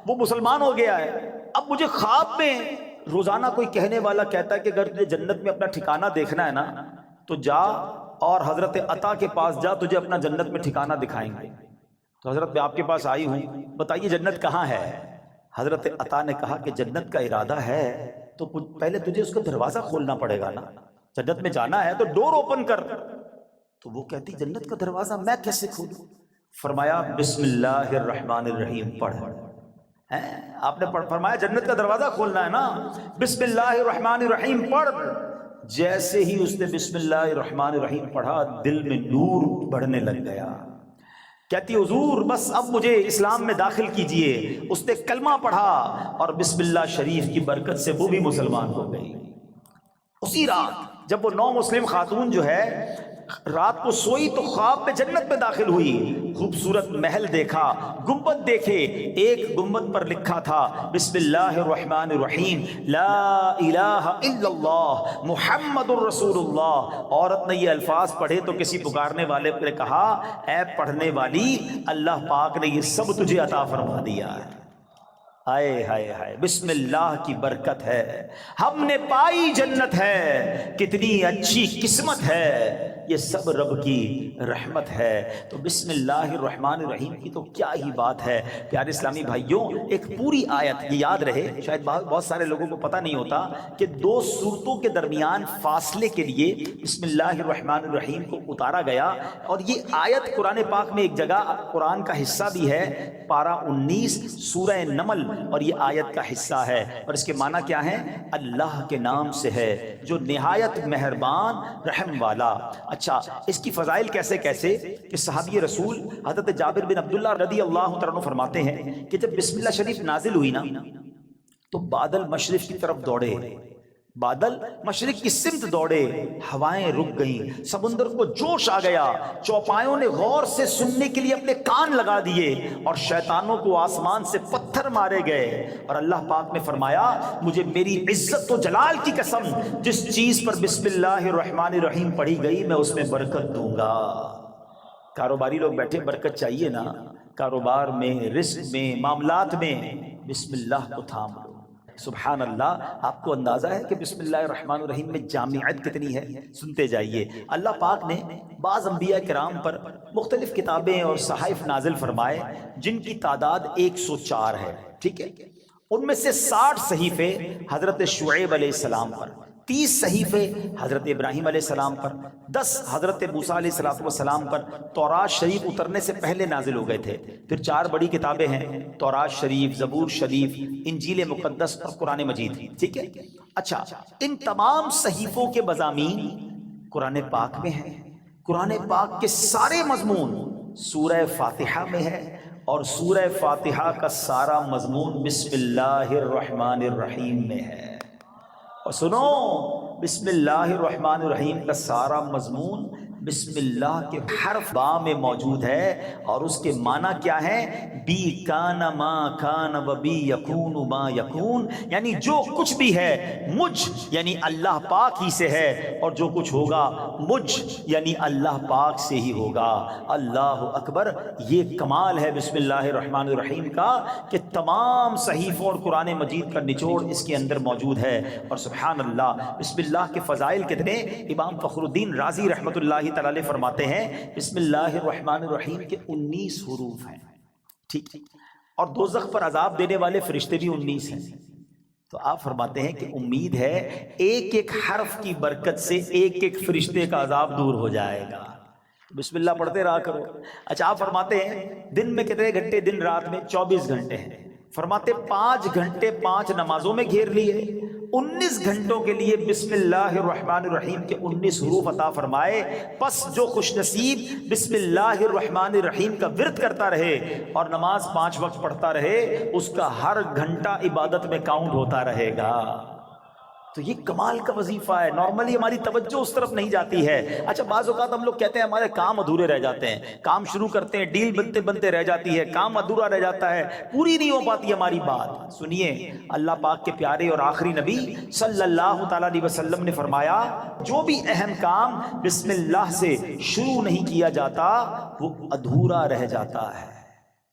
Speaker 1: وہ مسلمان ہو گیا ہے۔ اب مجھے خواب میں روزانہ کوئی کہنے والا کہتا ہے کہ اگر تجھے جنت میں اپنا ٹھکانہ دیکھنا ہے نا تو جا اور حضرت عطا کے پاس جا، تجھے اپنا جنت میں ٹھکانہ دکھائیں گے۔ تو حضرت میں آپ کے پاس آئی ہوں، بتائیے جنت کہاں ہے؟ حضرت عطا نے کہا کہ جنت کا ارادہ ہے تو پہلے تجھے اس کا دروازہ کھولنا پڑے گا نا، جنت میں جانا ہے تو ڈور اوپن کر۔ تو وہ کہتی جنت کا دروازہ میں کیسے کھولوں؟ فرمایا بسم اللہ الرحمن الرحیم پڑھ۔ آپ نے فرمایا جنت کا دروازہ کھولنا ہے نا، بسم اللہ الرحمن الرحیم پڑھ۔ جیسے ہی اس نے بسم اللہ الرحمن الرحیم پڑھا، دل میں نور بڑھنے لگ گیا۔ کہتی حضور بس اب مجھے اسلام میں داخل کیجئے۔ اس نے کلمہ پڑھا اور بسم اللہ شریف کی برکت سے وہ بھی مسلمان ہو گئی۔ اسی رات جب وہ نو مسلم خاتون جو ہے رات کو سوئی تو خواب میں جنت میں داخل ہوئی، خوبصورت محل دیکھا، گنبد دیکھے، ایک گنبد پر لکھا تھا بسم اللہ الرحمن الرحیم لا الہ الا اللہ محمد الرسول اللہ۔ عورت نے یہ الفاظ پڑھے تو کسی پکارنے والے نے کہا اے پڑھنے والی، اللہ پاک نے یہ سب تجھے عطا فرما دیا ہے۔ ہائے ہائے ہائے، بسم اللہ کی برکت ہے، ہم نے پائی جنت ہے، کتنی اچھی قسمت ہے، یہ سب رب کی رحمت ہے۔ تو بسم اللہ الرحمن الرحیم کی تو کیا ہی بات ہے۔ پیارے اسلامی بھائیوں، ایک پوری آیت، یہ یاد رہے، شاید بہت سارے لوگوں کو پتہ نہیں ہوتا کہ دو سورتوں کے درمیان فاصلے کے لیے بسم اللہ الرحمن الرحیم کو اتارا گیا، اور یہ آیت قرآن پاک میں ایک جگہ قرآن کا حصہ بھی ہے، پارہ 19 سورہ نمل، اور یہ آیت کا حصہ ہے، اور اس کے معنی کیا ہے؟ اللہ کے نام سے ہے جو نہایت مہربان رحم والا۔ اچھا، اس کی فضائل کیسے کہ صحابی رسول حضرت جابر بن عبداللہ رضی اللہ تعالیٰ عنہ فرماتے ہیں کہ جب بسم اللہ شریف نازل ہوئی نا تو بادل مشرق کی طرف دوڑے، بادل مشرق کی سمت دوڑے، ہوائیں رک گئیں، سمندر کو جوش آ گیا، چوپایوں نے غور سے سننے کے لیے اپنے کان لگا دیے، اور شیطانوں کو آسمان سے پتھر مارے گئے، اور اللہ پاک نے فرمایا مجھے میری عزت و جلال کی قسم، جس چیز پر بسم اللہ الرحمن الرحیم پڑھی گئی میں اس میں برکت دوں گا۔ کاروباری لوگ بیٹھے، برکت چاہیے نا، کاروبار میں، رزق میں، معاملات میں بسم اللہ کو تھام لو۔ سبحان اللہ، آپ کو اندازہ ہے کہ بسم اللہ الرحمن الرحیم میں جامعیت کتنی ہے؟ سنتے جائیے۔ اللہ پاک نے بعض انبیاء کرام پر مختلف کتابیں اور صحائف نازل فرمائے جن کی تعداد 104 ہے، ٹھیک ہے؟ ان میں سے 60 صحیفے حضرت شعیب علیہ السلام پر، 30 صحیفے حضرت ابراہیم علیہ السلام پر، 10 حضرت موسیٰ علیہ السلام پر تورات شریف اترنے سے پہلے نازل ہو گئے تھے۔ پھر 4 بڑی کتابیں ہیں، تورات شریف، زبور شریف، انجیل مقدس اور قرآن مجید، ٹھیک ہے؟ اچھا، ان تمام صحیفوں کے مضامین قرآن پاک میں ہیں۔ قرآن پاک کے سارے مضمون سورہ فاتحہ میں ہے، اور سورہ فاتحہ کا سارا مضمون بسم اللہ الرحمن الرحیم میں ہے۔ اور سنو، بسم اللہ الرحمن الرحیم کا سارا مضمون بسم اللہ کے حرف با میں موجود ہے، اور اس کے معنی کیا ہے؟ بی کان ما کان و بی یکون ما یکون، یعنی جو کچھ بھی ہے مجھ یعنی اللہ پاک ہی سے ہے، اور جو کچھ ہوگا مجھ یعنی اللہ پاک سے ہی ہوگا۔ اللہ اکبر! یہ کمال ہے بسم اللہ الرحمن الرحیم کا کہ تمام صحیفوں اور قرآن مجید کا نچوڑ اس کے اندر موجود ہے۔ اور سبحان اللہ، بسم اللہ کے فضائل کتنے! امام فخر الدین رازی رحمۃ اللہ تعالی فرماتے ہیں بسم اللہ الرحمن الرحیم کے 19 حروف ہیں، ٹھیک، اور دوزخ پر عذاب دینے والے فرشتے بھی 19 ہیں۔ تو آپ فرماتے ہیں کہ امید ہے ایک ایک حرف کی برکت سے ایک ایک فرشتے کا عذاب دور ہو جائے گا۔ بسم اللہ پڑھتے رہا کرو۔ اچھا، آپ فرماتے ہیں دن میں کتنے گھنٹے؟ دن رات میں 24 گھنٹے ہیں۔ فرماتے 5 گھنٹے 5 نمازوں میں گھیر لیے، 19 گھنٹوں کے لیے بسم اللہ الرحمن الرحیم کے 19 حروف عطا فرمائے۔ پس جو خوش نصیب بسم اللہ الرحمن الرحیم کا ورد کرتا رہے اور نماز 5 وقت پڑھتا رہے، اس کا ہر گھنٹہ عبادت میں کاؤنٹ ہوتا رہے گا۔ تو یہ کمال کا وظیفہ ہے۔ نارملی ہماری توجہ اس طرف نہیں جاتی ہے۔ اچھا، بعض اوقات ہم لوگ کہتے ہیں ہمارے کام ادھورے رہ جاتے ہیں، کام شروع کرتے ہیں، ڈیل بنتے بنتے رہ جاتی ہے، کام ادھورا رہ جاتا ہے، پوری نہیں ہو پاتی ہماری بات۔ سنیے، اللہ پاک کے پیارے اور آخری نبی صلی اللہ تعالیٰ علیہ وسلم نے فرمایا جو بھی اہم کام بسم اللہ سے شروع نہیں کیا جاتا وہ ادھورا رہ جاتا ہے۔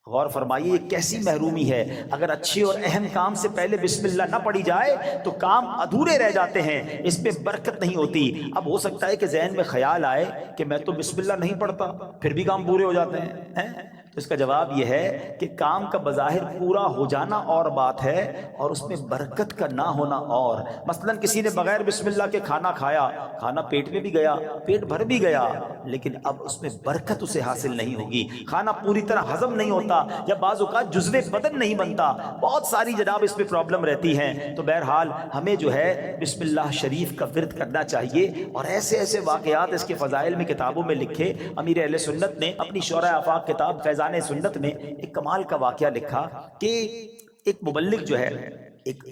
Speaker 1: غور فرمائیے، یہ کیسی محرومی ہے! اگر اچھے اور اہم کام سے پہلے بسم اللہ نہ پڑھی جائے تو کام ادھورے رہ جاتے ہیں، اس پہ برکت نہیں ہوتی۔ اب ہو سکتا ہے کہ ذہن میں خیال آئے کہ میں تو بسم اللہ نہیں پڑھتا، پھر بھی کام پورے ہو جاتے ہیں۔ تو اس کا جواب یہ ہے کہ کام کا بظاہر پورا ہو جانا اور بات ہے، اور اس میں برکت کا نہ ہونا اور۔ مثلا کسی نے بغیر بسم اللہ کے کھانا کھایا، کھانا پیٹ میں بھی گیا، پیٹ بھر بھی گیا، لیکن اب اس میں برکت اسے حاصل نہیں ہوگی، کھانا پوری طرح ہضم نہیں ہوتا، یا بعض اوقات جزو بدن نہیں بنتا، بہت ساری جناب اس پہ پرابلم رہتی ہیں۔ تو بہرحال ہمیں جو ہے بسم اللہ شریف کا ورد کرنا چاہیے، اور ایسے ایسے واقعات اس کے فضائل میں کتابوں میں لکھے۔ امیر اہل سنت نے اپنی شورۂ آفاق کتاب فیضان سنت میں ایک کمال کا واقعہ لکھا کہ ایک مبلغ جو ہے، ایک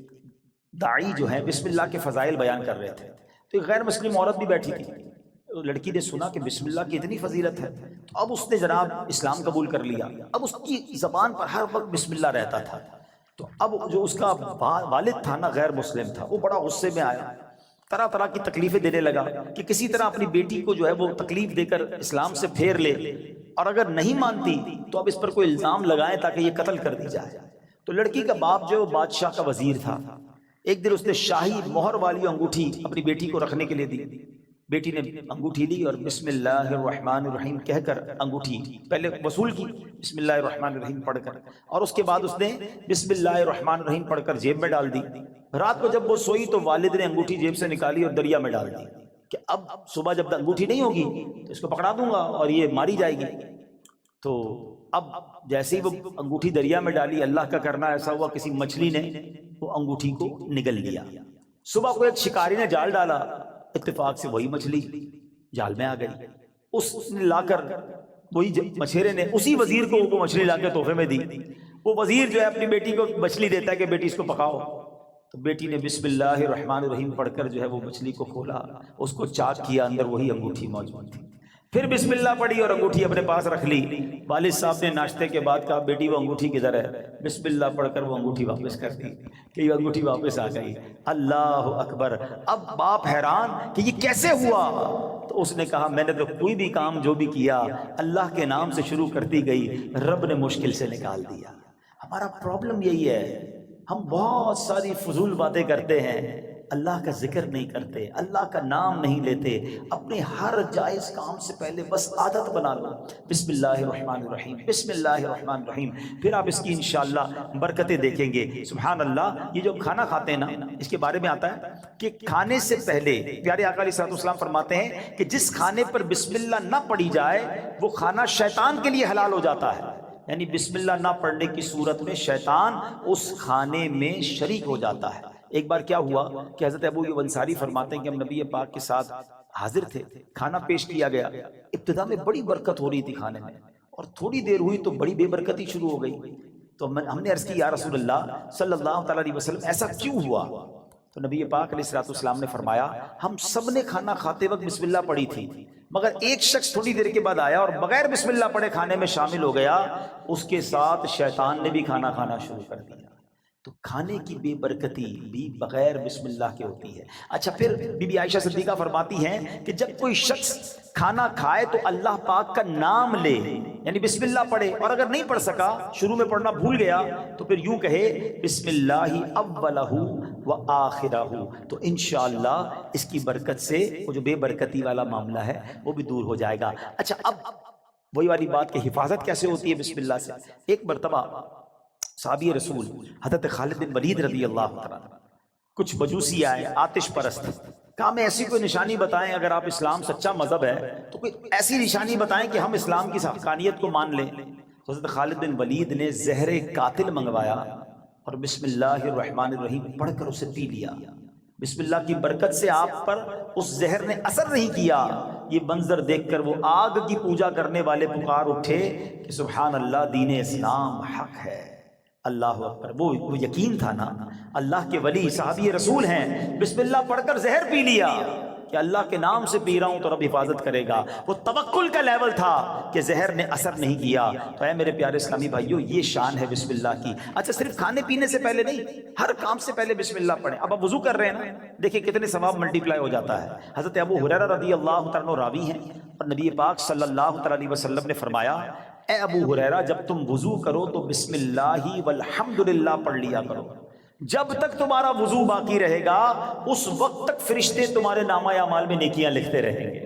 Speaker 1: داعی جو ہے، بسم اللہ کے فضائل بیان کر رہے تھے، تو ایک غیر مسلم عورت بھی بیٹھی تھی۔ لڑکی نے سنا کہ بسم اللہ کی اتنی فضیلت ہے، تو اب اس نے جناب اسلام قبول کر لیا۔ اب اس کی زبان پر ہر وقت بسم اللہ رہتا تھا۔ تو اب جو اس کا والد تھا نا، غیر مسلم تھا، وہ بڑا غصے میں آیا، طرح طرح کی تکلیفیں دینے لگا کہ کسی طرح اپنی بیٹی کو جو ہے وہ تکلیف دے کر اسلام سے پھیر لے، اور اگر نہیں مانتی تو اب اس پر کوئی الزام لگائیں تاکہ یہ قتل کر دی جائے۔ تو لڑکی کا باپ جو بادشاہ کا وزیر تھا، ایک دن اس نے شاہی مہر والی انگوٹھی اپنی بیٹی کو رکھنے کے لیے دی۔ بیٹی نے انگوٹھی لی اور بسم اللہ الرحمن الرحیم کہہ کر انگوٹھی پہلے وصول کی، بسم اللہ الرحمن الرحیم پڑھ کر، اور اس کے بعد اس نے بسم اللہ الرحمن الرحیم پڑھ کر جیب میں ڈال دی۔ رات کو جب وہ سوئی تو والد نے انگوٹھی جیب سے نکالی اور دریا میں ڈال دی کہ اب صبح جب انگوٹھی نہیں ہوگی تو اس کو پکڑا دوں گا اور یہ ماری جائے گی۔ تو اب جیسے ہی وہ انگوٹھی دریا میں ڈالی، اللہ کا کرنا ایسا ہوا کسی مچھلی نے وہ انگوٹھی کو نگل لیا۔ صبح کو ایک شکاری نے جال ڈالا، اتفاق سے وہی مچھلی جال میں آ گئی۔ اس نے لا کر وہی مچھیرے نے اسی وزیر کو وہ مچھلی لا کے تحفے میں دی۔ وہ وزیر جو ہے اپنی بیٹی کو مچھلی دیتا ہے کہ بیٹی اس کو پکاؤ، تو بیٹی نے بسم اللہ الرحمن الرحیم پڑھ کر جو ہے وہ مچھلی کو کھولا، اس کو چاک کیا، اندر وہی انگوٹھی موجود تھی۔ پھر بسم اللہ پڑھی اور انگوٹھی اپنے پاس رکھ لی۔ والد صاحب نے ناشتے کے بعد کہا بیٹی وہ انگوٹھی کدھر ہے؟ بسم اللہ پڑھ کر وہ انگوٹھی واپس کر دی کہ یہ انگوٹھی واپس آ گئی۔ اللہ اکبر! اب باپ حیران کہ یہ کیسے ہوا؟ تو اس نے کہا میں نے تو کوئی بھی کام جو بھی کیا اللہ کے نام سے شروع کرتی گئی، رب نے مشکل سے نکال دیا۔ ہمارا پرابلم یہی ہے، ہم بہت ساری فضول باتیں کرتے ہیں، اللہ کا ذکر نہیں کرتے، اللہ کا نام نہیں لیتے۔ اپنے ہر جائز کام سے پہلے بس عادت بنا لو، بسم اللہ الرحمن الرحیم، بسم اللہ الرحمن الرحیم، پھر آپ اس کی انشاءاللہ برکتیں دیکھیں گے۔ سبحان اللہ! یہ جو کھانا کھاتے ہیں نا، اس کے بارے میں آتا ہے کہ کھانے سے پہلے پیارے آقا علیہ الصلوۃ والسلام فرماتے ہیں کہ جس کھانے پر بسم اللہ نہ پڑھی جائے وہ کھانا شیطان کے لیے حلال ہو جاتا ہے۔ یعنی بسم اللہ نہ پڑھنے کی صورت میں شیطان اس کھانے میں شریک ہو جاتا ہے۔ ایک بار کیا ہوا کہ حضرت ابو ایوب انصاری فرماتے ہیں کہ ہم نبی پاک کے ساتھ حاضر تھے، کھانا پیش کیا گیا، ابتدا میں بڑی برکت ہو رہی تھی کھانے میں، اور تھوڑی دیر ہوئی تو بڑی بے برکتی شروع ہو گئی۔ تو ہم نے عرض کی یا رسول اللہ صلی اللہ تعالیٰ علیہ وسلم ایسا کیوں ہوا؟ تو نبی پاک علیہ الصلوۃ والسلام نے فرمایا ہم سب نے کھانا کھاتے وقت بسم اللہ پڑھی تھی، مگر ایک شخص تھوڑی دیر کے بعد آیا اور بغیر بسم اللہ پڑھے کھانے میں شامل ہو گیا، اس کے ساتھ شیطان نے بھی کھانا کھانا شروع کر دیا۔ تو کھانے کی بے برکتی بھی بغیر بسم اللہ کے ہوتی ہے۔ اچھا پھر بی بی عائشہ صدیقہ فرماتی ہیں کہ جب کوئی شخص کھانا کھائے تو اللہ پاک کا نام لے، یعنی بسم اللہ پڑھے، اور اگر نہیں پڑھ سکا، شروع میں پڑھنا بھول گیا، تو پھر یوں کہے بسم اللہ اولہ و آخرہ، تو انشاءاللہ اس کی برکت سے وہ جو بے برکتی والا معاملہ ہے وہ بھی دور ہو جائے گا۔ اچھا اب وہی والی بات کہ حفاظت کیسے ہوتی ہے بسم اللہ سے۔ ایک مرتبہ صحابی رسول حضرت خالد بن ولید رضی اللہ عنہ، کچھ مجوسی آئے آتش پرست، کہا ہمیں ایسی کوئی نشانی بتائیں، اگر آپ اسلام سچا مذہب ہے تو کوئی ایسی نشانی بتائیں کہ ہم اسلام کی حقانیت کو مان لیں۔ حضرت خالد بن ولید نے زہر قاتل منگوایا اور بسم اللہ الرحمن الرحیم پڑھ کر اسے پی لیا۔ بسم اللہ کی برکت سے آپ پر اس زہر نے اثر نہیں کیا۔ یہ منظر دیکھ کر وہ آگ کی پوجا کرنے والے پکار اٹھے کہ سبحان اللہ، دین اسلام حق ہے، اللہ اکبر۔ وہ یقین تھا نا، اللہ کے ولی صحابی رسول ہیں، بسم اللہ پڑھ کر زہر پی لیا کہ اللہ کے نام سے پی رہا ہوں تو رب حفاظت کرے گا۔ وہ توکل کا لیول تھا کہ زہر نے اثر نہیں کیا۔ تو اے میرے پیارے اسلامی بھائیو، یہ شان ہے بسم اللہ کی۔ اچھا صرف کھانے پینے سے پہلے نہیں، ہر کام سے پہلے بسم اللہ پڑھیں۔ اب آپ وضو کر رہے ہیں نا، دیکھیں کتنے ثواب ملٹی پلائی ہو جاتا ہے۔ حضرت ابو ہریرہ رضی اللہ عنہ راوی ہیں، اور نبی پاک صلی اللہ علیہ وسلم نے فرمایا اے ابو ہریرہ جب تم وضو کرو تو بسم اللہ والحمدللہ پڑھ لیا کرو، جب تک تمہارا وضو باقی رہے گا اس وقت تک فرشتے تمہارے نامہ اعمال میں نیکیاں لکھتے رہیں گے۔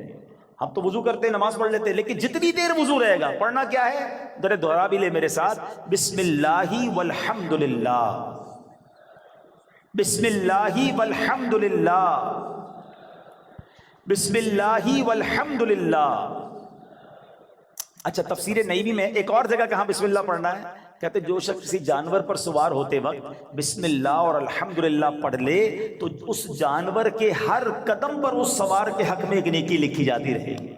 Speaker 1: ہم تو وضو کرتے ہیں، نماز پڑھ لیتے ہیں، لیکن جتنی دیر وضو رہے گا پڑھنا کیا ہے؟ ذرا دوہرا بھی لے میرے ساتھ، بسم اللہ والحمدللہ، بسم اللہ والحمدللہ، بسم اللہ والحمدللہ۔ اچھا تفسیر نعیمی میں ایک اور جگہ کہاں بسم اللہ پڑھنا ہے، کہتے جو شخص کسی جانور پر سوار ہوتے وقت بسم اللہ اور الحمدللہ پڑھ لے تو اس جانور کے ہر قدم پر اس سوار کے حق میں ایک نیکی لکھی جاتی رہے گی۔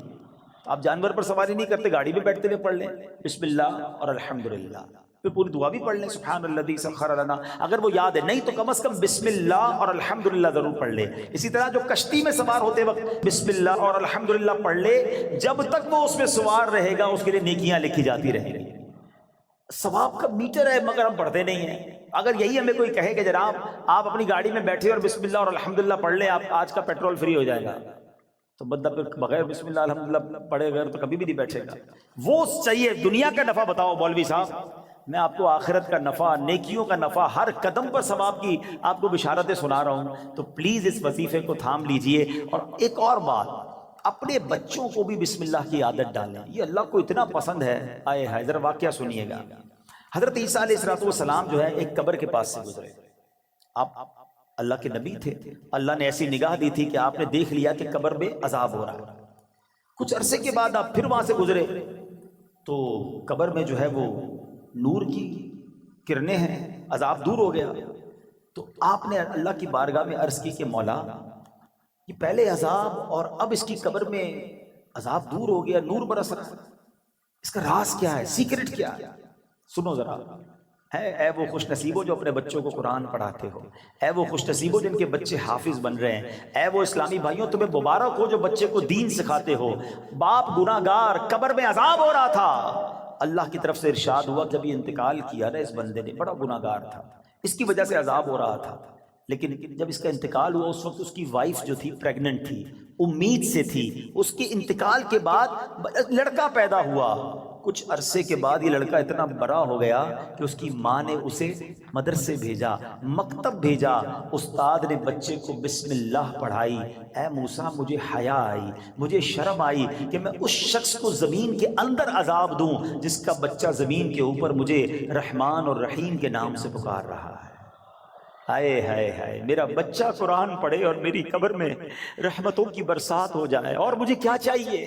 Speaker 1: آپ جانور پر سواری نہیں کرتے، گاڑی میں بیٹھتے ہوئے پڑھ لیں بسم اللہ اور الحمدللہ، پھر پوری دعا بھی پڑھ لیں سبحان الذی سخر لنا، اگر وہ یاد ہے، نہیں تو کم از کم بسم اللہ اور الحمدللہ ضرور پڑھ لے۔ اسی طرح جو کشتی میں سوار ہوتے وقت بسم اللہ اور الحمدللہ پڑھ لے، جب تک وہ اس میں سوار رہے گا اس کے لیے نیکیاں لکھی جاتی رہیں گی۔ ثواب کا میٹر ہے مگر ہم پڑھتے نہیں ہیں۔ اگر یہی ہمیں کوئی کہے کہ جناب آپ اپنی گاڑی میں بیٹھے اور بسم اللہ اور الحمدللہ پڑھ لیں، آپ آج کا پیٹرول فری ہو جائے گا، تو بندہ پھر بغیر بسم اللہ الحمدللہ پڑھے گا تو کبھی بھی نہیں بیٹھے گا۔ وہ چاہیے دنیا کا نفع بتاؤ مولوی صاحب، میں آپ کو آخرت کا نفع، نیکیوں کا نفع، ہر قدم پر ثواب کی آپ کو بشارتیں سنا رہا ہوں، تو پلیز اس وظیفے کو تھام لیجئے۔ اور ایک اور بات، اپنے بچوں کو بھی بسم اللہ کی عادت ڈالیں، یہ اللہ کو اتنا پسند ہے۔ آئے ہائے، ذرا واقعہ سنیے گا۔ حضرت عیسیٰ علیہ السلام جو ہے ایک قبر کے پاس سے گزرے، آپ اللہ کے نبی تھے، اللہ نے ایسی نگاہ دی تھی کہ آپ نے دیکھ لیا کہ قبر میں عذاب ہو رہا ہے۔ کچھ عرصے کے بعد آپ پھر وہاں سے گزرے تو قبر میں جو ہے وہ نور کی کرنیں ہیں، عذاب دور ہو گیا۔ تو آپ نے اللہ کی بارگاہ میں عرض کی کہ مولا، یہ پہلے عذاب اور اب اس کی قبر میں عذاب دور ہو گیا، نور برس رہا ہے، اس کا راز کیا ہے، سیکرٹ کیا ہے؟ سنو ذرا، اے وہ خوش نصیبوں جو اپنے بچوں کو قرآن پڑھاتے ہو، اے وہ خوش نصیبوں جن کے بچے حافظ بن رہے ہیں، اے وہ اسلامی بھائیوں تمہیں مبارک ہو جو بچے کو دین سکھاتے ہو۔ باپ گناہ گار، قبر میں عذاب ہو رہا تھا، اللہ کی طرف سے ارشاد ہوا جب یہ انتقال کیا نا اس بندے نے، بڑا گناہ گار تھا، اس کی وجہ سے عذاب ہو رہا تھا، لیکن جب اس کا انتقال ہوا اس وقت اس کی وائف جو تھی پریگننٹ تھی، امید سے تھی، اس کے انتقال کے بعد لڑکا پیدا ہوا۔ کچھ عرصے کے بعد یہ لڑکا اتنا بڑا ہو گیا کہ اس کی ماں نے اسے مدرسے بھیجا، مکتب بھیجا، استاد نے بچے کو بسم اللہ پڑھائی۔ اے موسیٰ، مجھے حیا آئی، مجھے شرم آئی کہ میں اس شخص کو زمین کے اندر عذاب دوں جس کا بچہ زمین کے اوپر مجھے رحمان اور رحیم کے نام سے پکار رہا ہے۔ ہائے ہائے ہائے، میرا بچہ قرآن پڑھے اور میری قبر میں رحمتوں کی برسات ہو جائے، اور مجھے کیا چاہیے؟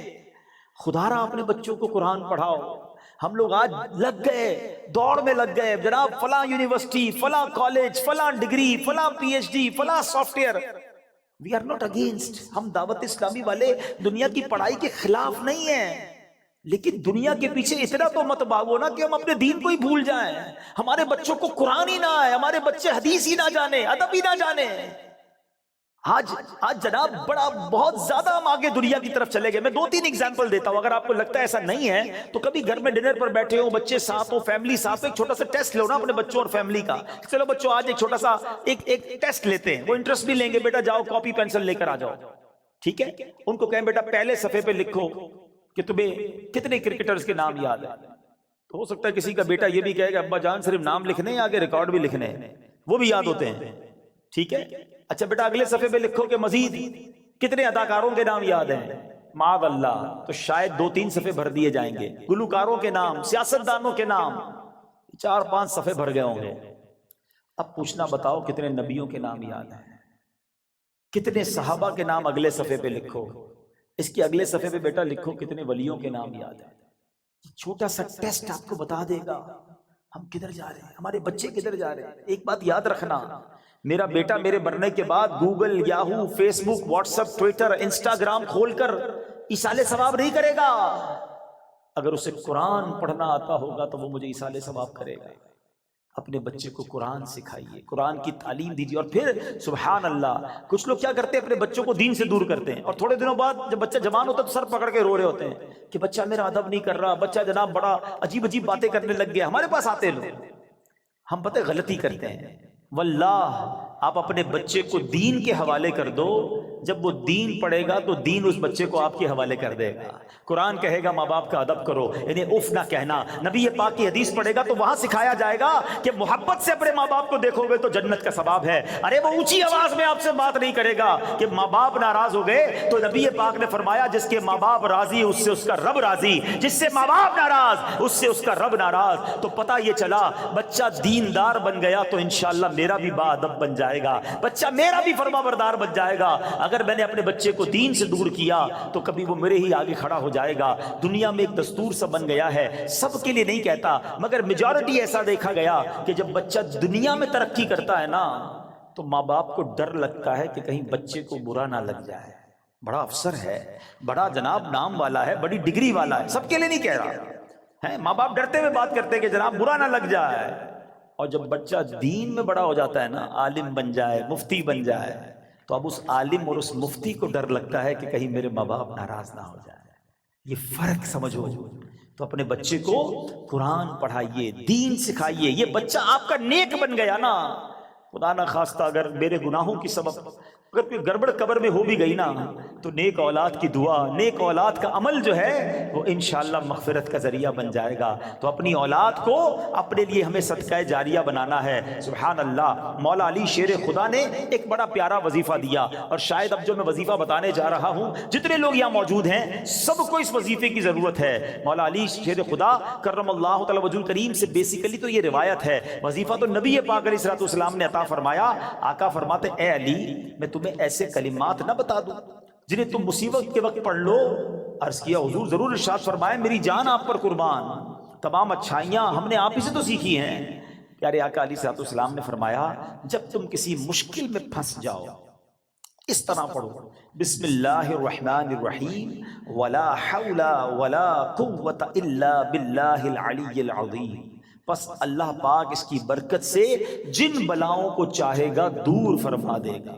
Speaker 1: خدا را اپنے بچوں کو قرآن پڑھاؤ۔ ہم لوگ آج لگ گئے، دوڑ میں لگ گئے، جناب فلاں یونیورسٹی، فلاں کالج، فلاں ڈگری، فلاں پی ایچ ڈی، فلاں software. We are not against, ہم دعوت اسلامی والے دنیا کی پڑھائی کے خلاف نہیں ہیں، لیکن دنیا کے پیچھے اتنا تو مت بھاگو نا کہ ہم اپنے دین کو ہی بھول جائیں، ہمارے بچوں کو قرآن ہی نہ آئے، ہمارے بچے حدیث ہی نہ جانے، ادب ہی نہ جانے۔ آج جناب بڑا بہت زیادہ ہم آگے دنیا کی طرف چلے گئے. میں 2-3 ایگزامپل دیتا ہوں, اگر آپ کو لگتا ہے ایسا نہیں ہے تو کبھی گھر میں ڈنر پر بیٹھے ہو, بچے ساتھ ہو, فیملی ساتھ ہو, ایک چھوٹا سا ٹیسٹ لو نا اپنے بچوں اور فیملی کا. چلو بچوں آج ایک چھوٹا سا ایک ٹیسٹ لیتے ہیں, وہ انٹرسٹ بھی لیں گے, بیٹا جاؤ کاپی پینسل لے کر آ جاؤ, ٹھیک ہے. ان کو کہیں بیٹا پہلے صفحے پہ لکھو کہ تمہیں کتنے کرکٹرز کے نام یاد ہیں. تو ہو سکتا ہے کسی کا بیٹا یہ بھی کہے گا ابا جان صرف نام لکھنے ہیں, آگے ریکارڈ بھی لکھنے ہیں, وہ بھی یاد ہوتے ہیں, ٹھیک ہے. اچھا بیٹا اگلے صفحے پہ لکھو کہ مزید کتنے اداکاروں کے نام یاد ہیں. معاذ اللہ, تو شاید 2-3 صفحے بھر دیے جائیں گے. گلوکاروں کے نام, سیاستدانوں کے نام, 4-5 صفحے بھر گئے ہوں گے. اب پوچھنا بتاؤ کتنے نبیوں کے نام یاد ہیں, کتنے صحابہ کے نام اگلے صفحے پہ لکھو. اس کے اگلے صفحے پہ بیٹا لکھو کتنے ولیوں کے نام یاد ہیں. چھوٹا سا ٹیسٹ آپ کو بتا دے گا ہم کدھر جا رہے ہیں, ہمارے بچے کدھر جا رہے ہیں. ایک بات یاد رکھنا, میرا بیٹا میرے مرنے کے بعد گوگل, یاہو, فیس بک, واٹس ایپ, ٹویٹر, انسٹاگرام کھول کر ایصال ثواب نہیں کرے گا. اگر اسے قرآن پڑھنا آتا ہوگا تو وہ مجھے ایصال ثواب کرے گا. اپنے بچے کو قرآن سکھائیے, قرآن کی تعلیم دیجیے. اور پھر سبحان اللہ, کچھ لوگ کیا کرتے ہیں اپنے بچوں کو دین سے دور کرتے ہیں, اور تھوڑے دنوں بعد جب بچہ جوان ہوتا ہے تو سر پکڑ کے رو رہے ہوتے ہیں کہ بچہ میرا ادب نہیں کر رہا, بچہ جناب بڑا عجیب عجیب باتیں کرنے لگ گیا. ہمارے پاس آتے لوگ, ہم پتہ غلطی کرتے ہیں. واللہ آپ اپنے بچے کو دین کے حوالے کر دو, جب وہ دین پڑھے گا تو دین اس بچے کو آپ کے حوالے کر دے گا. قرآن کہے گا ماں باپ کا ادب کرو, یعنی اف نہ کہنا. نبی پاک کی حدیث پڑھے گا تو وہاں سکھایا جائے گا کہ محبت سے اپنے ماں باپ کو دیکھو گے تو جنت کا ثواب ہے. ارے وہ اونچی آواز میں آپ سے بات نہیں کرے گا کہ ماں باپ ناراض ہو گئے, تو نبی پاک نے فرمایا جس کے ماں باپ راضی اس سے اس کا رب راضی, جس سے ماں باپ ناراض اس سے اس کا رب ناراض. تو پتہ یہ چلا بچہ دیندار بن گیا تو انشاءاللہ میرا بھی با ادب بن جائے گا, بچہ میرا بھی فرما بردار بن جائے گا. اگر میں نے اپنے بچے کو دین سے دور کیا تو کبھی وہ میرے ہی آگے کھڑا ہو جائے گا. دنیا میں ایک دستور سا بن گیا ہے, سب کے لیے نہیں کہتا مگر میجورٹی ایسا دیکھا گیا کہ جب بچہ دنیا میں ترقی کرتا ہے نا تو ماں باپ کو ڈر لگتا ہے کہ کہیں بچے کو برا نہ لگ جائے. بڑا افسر ہے, بڑا جناب نام والا ہے, بڑی ڈگری والا ہے, سب کے لیے نہیں کہہ رہا ہے. ماں باپ ڈرتے ہوئے بات کرتے ہیں کہ جناب برا نہ لگ جائے. اور جب بچہ دین میں بڑا ہو جاتا ہے نا, عالم بن جائے, مفتی بن جائے, تو اب اس عالم اور اس مفتی کو ڈر لگتا ہے کہ کہیں میرے ماں باپ ناراض نہ ہو جائے. یہ فرق سمجھو. تو اپنے بچے کو قرآن پڑھائیے, دین سکھائیے. یہ بچہ آپ کا نیک بن گیا نا, خدا نہ خواستہ اگر میرے گناہوں کی سبب اگر کوئی گڑبڑ قبر میں ہو بھی گئی نا تو نیک اولاد کی دعا, نیک اولاد کا عمل جو ہے وہ انشاءاللہ مغفرت کا ذریعہ بن جائے گا. تو اپنی اولاد کو اپنے لیے ہمیں صدقہ جاریہ بنانا ہے. سبحان اللہ. مولا علی شیر خدا نے ایک بڑا پیارا وظیفہ دیا, اور شاید اب جو میں وظیفہ بتانے جا رہا ہوں جتنے لوگ یہاں موجود ہیں سب کو اس وظیفے کی ضرورت ہے. مولا علی شیر خدا کرم اللہ تعالی وجہ الکریم سے بیسیکلی تو یہ روایت ہے, وظیفہ تو نبی پاک علیہ الصلوۃ والسلام نے عطا فرمایا. آقا فرماتے اے علی میں تمہیں ایسے کلمات نہ بتا دوں جنہیں تم مصیبت کے وقت پڑھ لو. عرض کیا حضور ضرور. ارشاد فرمائے میری جان آپ پر قربان, تمام اچھائیاں ہم نے آپ ہی سے تو سیکھی ہیں. پیارے آقا علیہ الصلوۃ والسلام نے فرمایا جب تم کسی مشکل میں پھنس جاؤ اس طرح پڑھو, بسم اللہ الرحمن الرحیم ولا حول ولا قوت الا باللہ العلی العظیم. بس اللہ پاک اس کی برکت سے جن بلاؤں کو چاہے گا دور فرما دے گا.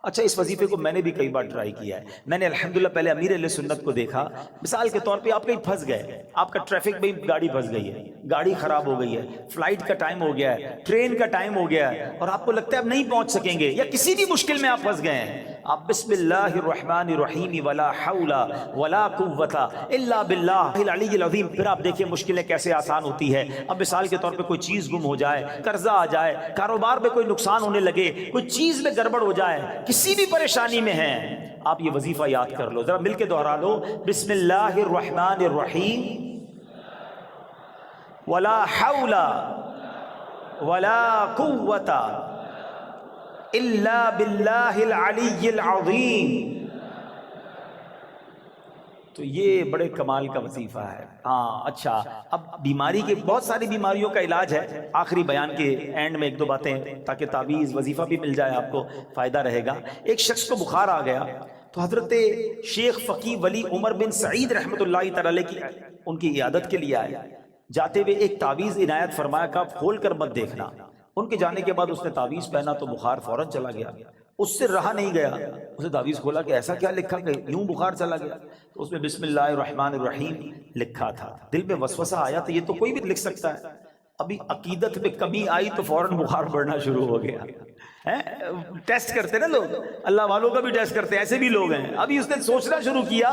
Speaker 1: اچھا اس وظیفے کو میں نے بھی کئی بار ٹرائی کیا ہے. میں نے الحمدللہ پہلے امیر اہل سنت کو دیکھا, مثال کے طور پہ آپ کہیں پھنس گئے, آپ کا ٹریفک میں گاڑی پھنس گئی ہے, گاڑی خراب ہو گئی ہے, فلائٹ کا ٹائم ہو گیا ہے, ٹرین کا ٹائم ہو گیا ہے, اور آپ کو لگتا ہے اب نہیں پہنچ سکیں گے, یا کسی بھی مشکل میں آپ پھنس گئے ہیں, آپ بسم اللہ الرحمن الرحیم ولا حول ولا قوت الا باللہ العلی العظیم. پھر آپ دیکھیں مشکلیں کیسے آسان ہوتی ہے. اب مثال کے طور پہ کوئی چیز گم ہو جائے, قرضہ آ جائے, کاروبار میں کوئی نقصان ہونے لگے, کوئی چیز میں گڑبڑ ہو جائے, کسی بھی پریشانی میں ہیں, آپ یہ وظیفہ یاد کر لو, ذرا مل کے دوہرا لو. بسم اللہ الرحمن الرحیم ولا حول ولا قوت الا باللہ العلی العظیم. تو یہ بڑے کمال کا وظیفہ ہے. ہاں اچھا, اب بیماری کے بہت ساری بیماریوں کا علاج ہے. آخری بیان کے اینڈ میں ایک دو باتیں تاکہ تعویذ وظیفہ بھی مل جائے, آپ کو فائدہ رہے گا. ایک شخص کو بخار آ گیا تو حضرت شیخ فقی ولی عمر بن سعید رحمۃ اللہ تعالی کی ان کی عیادت کے لیے آئے. جاتے ہوئے ایک تعویذ عنایت فرمایا کہ آپ کھول کر مت دیکھنا. ان کے جانے کے بعد اس نے تعویذ پہنا تو بخار فوراً چلا گیا. اس سے رہا نہیں گیا، اسے تعویذ کھولا کہ ایسا کیا لکھا کہ یوں بخار چلا گیا، تو اس میں بسم اللہ الرحمن الرحیم لکھا تھا۔ دل میں وسوسہ آیا تو یہ تو کوئی بھی لکھ سکتا ہے، ابھی عقیدت میں کمی آئی تو فوراً بخار بڑھنا شروع ہو گیا۔ ٹیسٹ کرتے نا لوگ، اللہ والوں کا بھی ٹیسٹ کرتے ہیں، ایسے بھی لوگ ہیں۔ ابھی اس نے سوچنا شروع کیا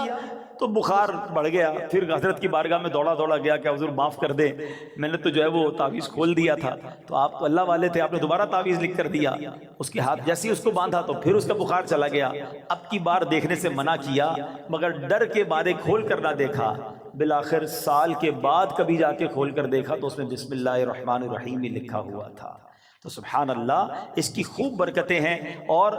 Speaker 1: تو بخار بڑھ گیا، پھر حضرت کی بارگاہ میں دوڑا گیا کہ حضور معاف کر دیں، میں نے تو جو ہے وہ تعویذ کھول دیا تھا، تو آپ تو اللہ والے تھے، آپ نے دوبارہ تعویذ لکھ کر دیا۔ اس کے ہاتھ جیسے ہی اس کو باندھا تو پھر اس کا بخار چلا گیا۔ اب کی بار دیکھنے سے منع کیا، مگر ڈر کے مارے کھول کر نہ دیکھا۔ بالآخر سال کے بعد کبھی جا کے کھول کر دیکھا تو اس میں بسم اللہ الرحمن الرحیم ہی لکھا ہوا تھا۔ تو سبحان اللہ، اس کی خوب برکتیں ہیں۔ اور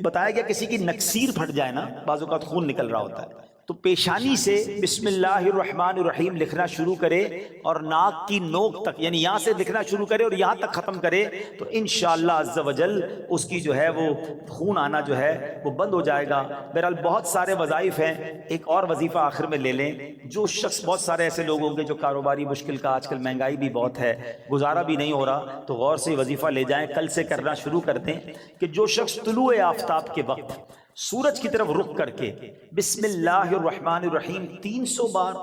Speaker 1: بتایا گیا کسی کی نکسیر پھٹ جائے نا، بعض اوقات خون نکل رہا ہوتا ہے، تو پیشانی سے بسم اللہ الرحمن الرحیم لکھنا شروع کرے اور ناک کی نوک تک، یعنی یہاں سے لکھنا شروع کرے اور یہاں تک ختم کرے، تو انشاءاللہ عز و جل اس کی جو ہے وہ خون آنا جو ہے وہ بند ہو جائے گا۔ بہرحال بہت سارے وظائف ہیں، ایک اور وظیفہ آخر میں لے لیں۔ جو شخص، بہت سارے ایسے لوگ ہوں گے جو کاروباری مشکل کا، آج کل مہنگائی بھی بہت ہے، گزارا بھی نہیں ہو رہا، تو غور سے وظیفہ لے جائیں، کل سے کرنا شروع کر دیں کہ جو شخص طلوع آفتاب کے وقت سورج کی طرف رخ کر کے بسم اللہ الرحمن الرحیم 300 بار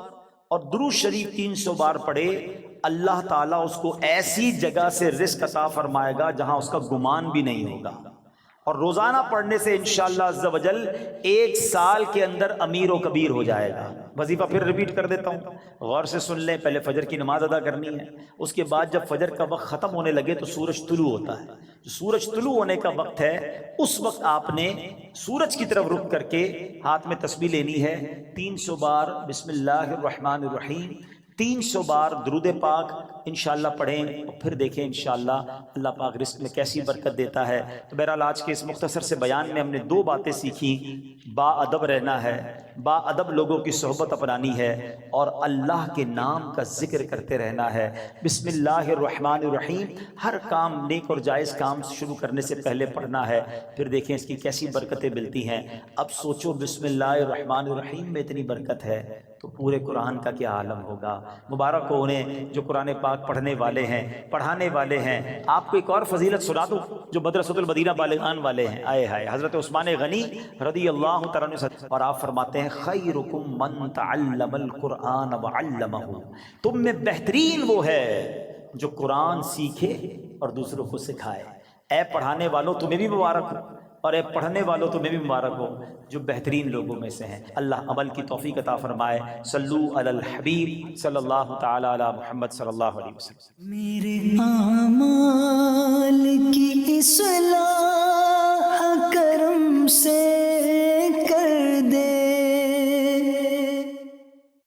Speaker 1: اور درود شریف 300 بار پڑھے، اللہ تعالیٰ اس کو ایسی جگہ سے رزق عطا فرمائے گا جہاں اس کا گمان بھی نہیں ہوگا، اور روزانہ پڑھنے سے انشاءاللہ عز و جل 1 سال کے اندر امیر و کبیر ہو جائے گا۔ وظیفہ پھر ریپیٹ کر دیتا ہوں، غور سے سن لیں۔ پہلے فجر کی نماز ادا کرنی ہے، اس کے بعد جب فجر کا وقت ختم ہونے لگے تو سورج طلوع ہوتا ہے، جو سورج طلوع ہونے کا وقت ہے اس وقت آپ نے سورج کی طرف رخ کر کے ہاتھ میں تسبیح لینی ہے، 300 بار بسم اللہ الرحمن الرحیم، 300 بار درود پاک انشاءاللہ پڑھیں، اور پھر دیکھیں انشاءاللہ اللہ پاک رزق میں کیسی برکت دیتا ہے۔ تو بہرحال آج کے اس مختصر سے بیان میں ہم نے 2 باتیں سیکھیں، با ادب رہنا ہے، با ادب لوگوں کی صحبت اپنانی ہے، اور اللہ کے نام کا ذکر کرتے رہنا ہے۔ بسم اللہ الرحمن الرحیم ہر کام، نیک اور جائز کام شروع کرنے سے پہلے پڑھنا ہے، پھر دیکھیں اس کی کیسی برکتیں ملتی ہیں۔ اب سوچو بسم اللہ الرحمن الرحیم میں اتنی برکت ہے تو پورے قرآن کا کیا عالم ہوگا۔ مبارک ہو انہیں جو قرآن پاک پڑھنے والے ہیں، پڑھانے والے ہیں۔ آپ کو ایک اور فضیلت سنا دوں جو مدرسۃ المدینہ بالغان والے ہیں، آئے ہائے، حضرت عثمان غنی رضی اللہ تعالیٰ عنہ، اور آپ فرماتے ہیں خیرکم من تعلم القرآن وعلمہ، تم میں بہترین وہ ہے جو قرآن سیکھے اور دوسروں کو سکھائے۔ اے پڑھانے والوں تمہیں بھی مبارک ہو، اور اے پڑھنے والوں تمہیں بھی مبارک ہو جو بہترین لوگوں میں سے ہیں۔ اللہ عمل کی توفیق عطا فرمائے۔ صلو علی الحبیب صلی اللہ تعالی علی محمد صلی اللہ علیہ وسلم۔
Speaker 2: میرے اعمال کی اصلاح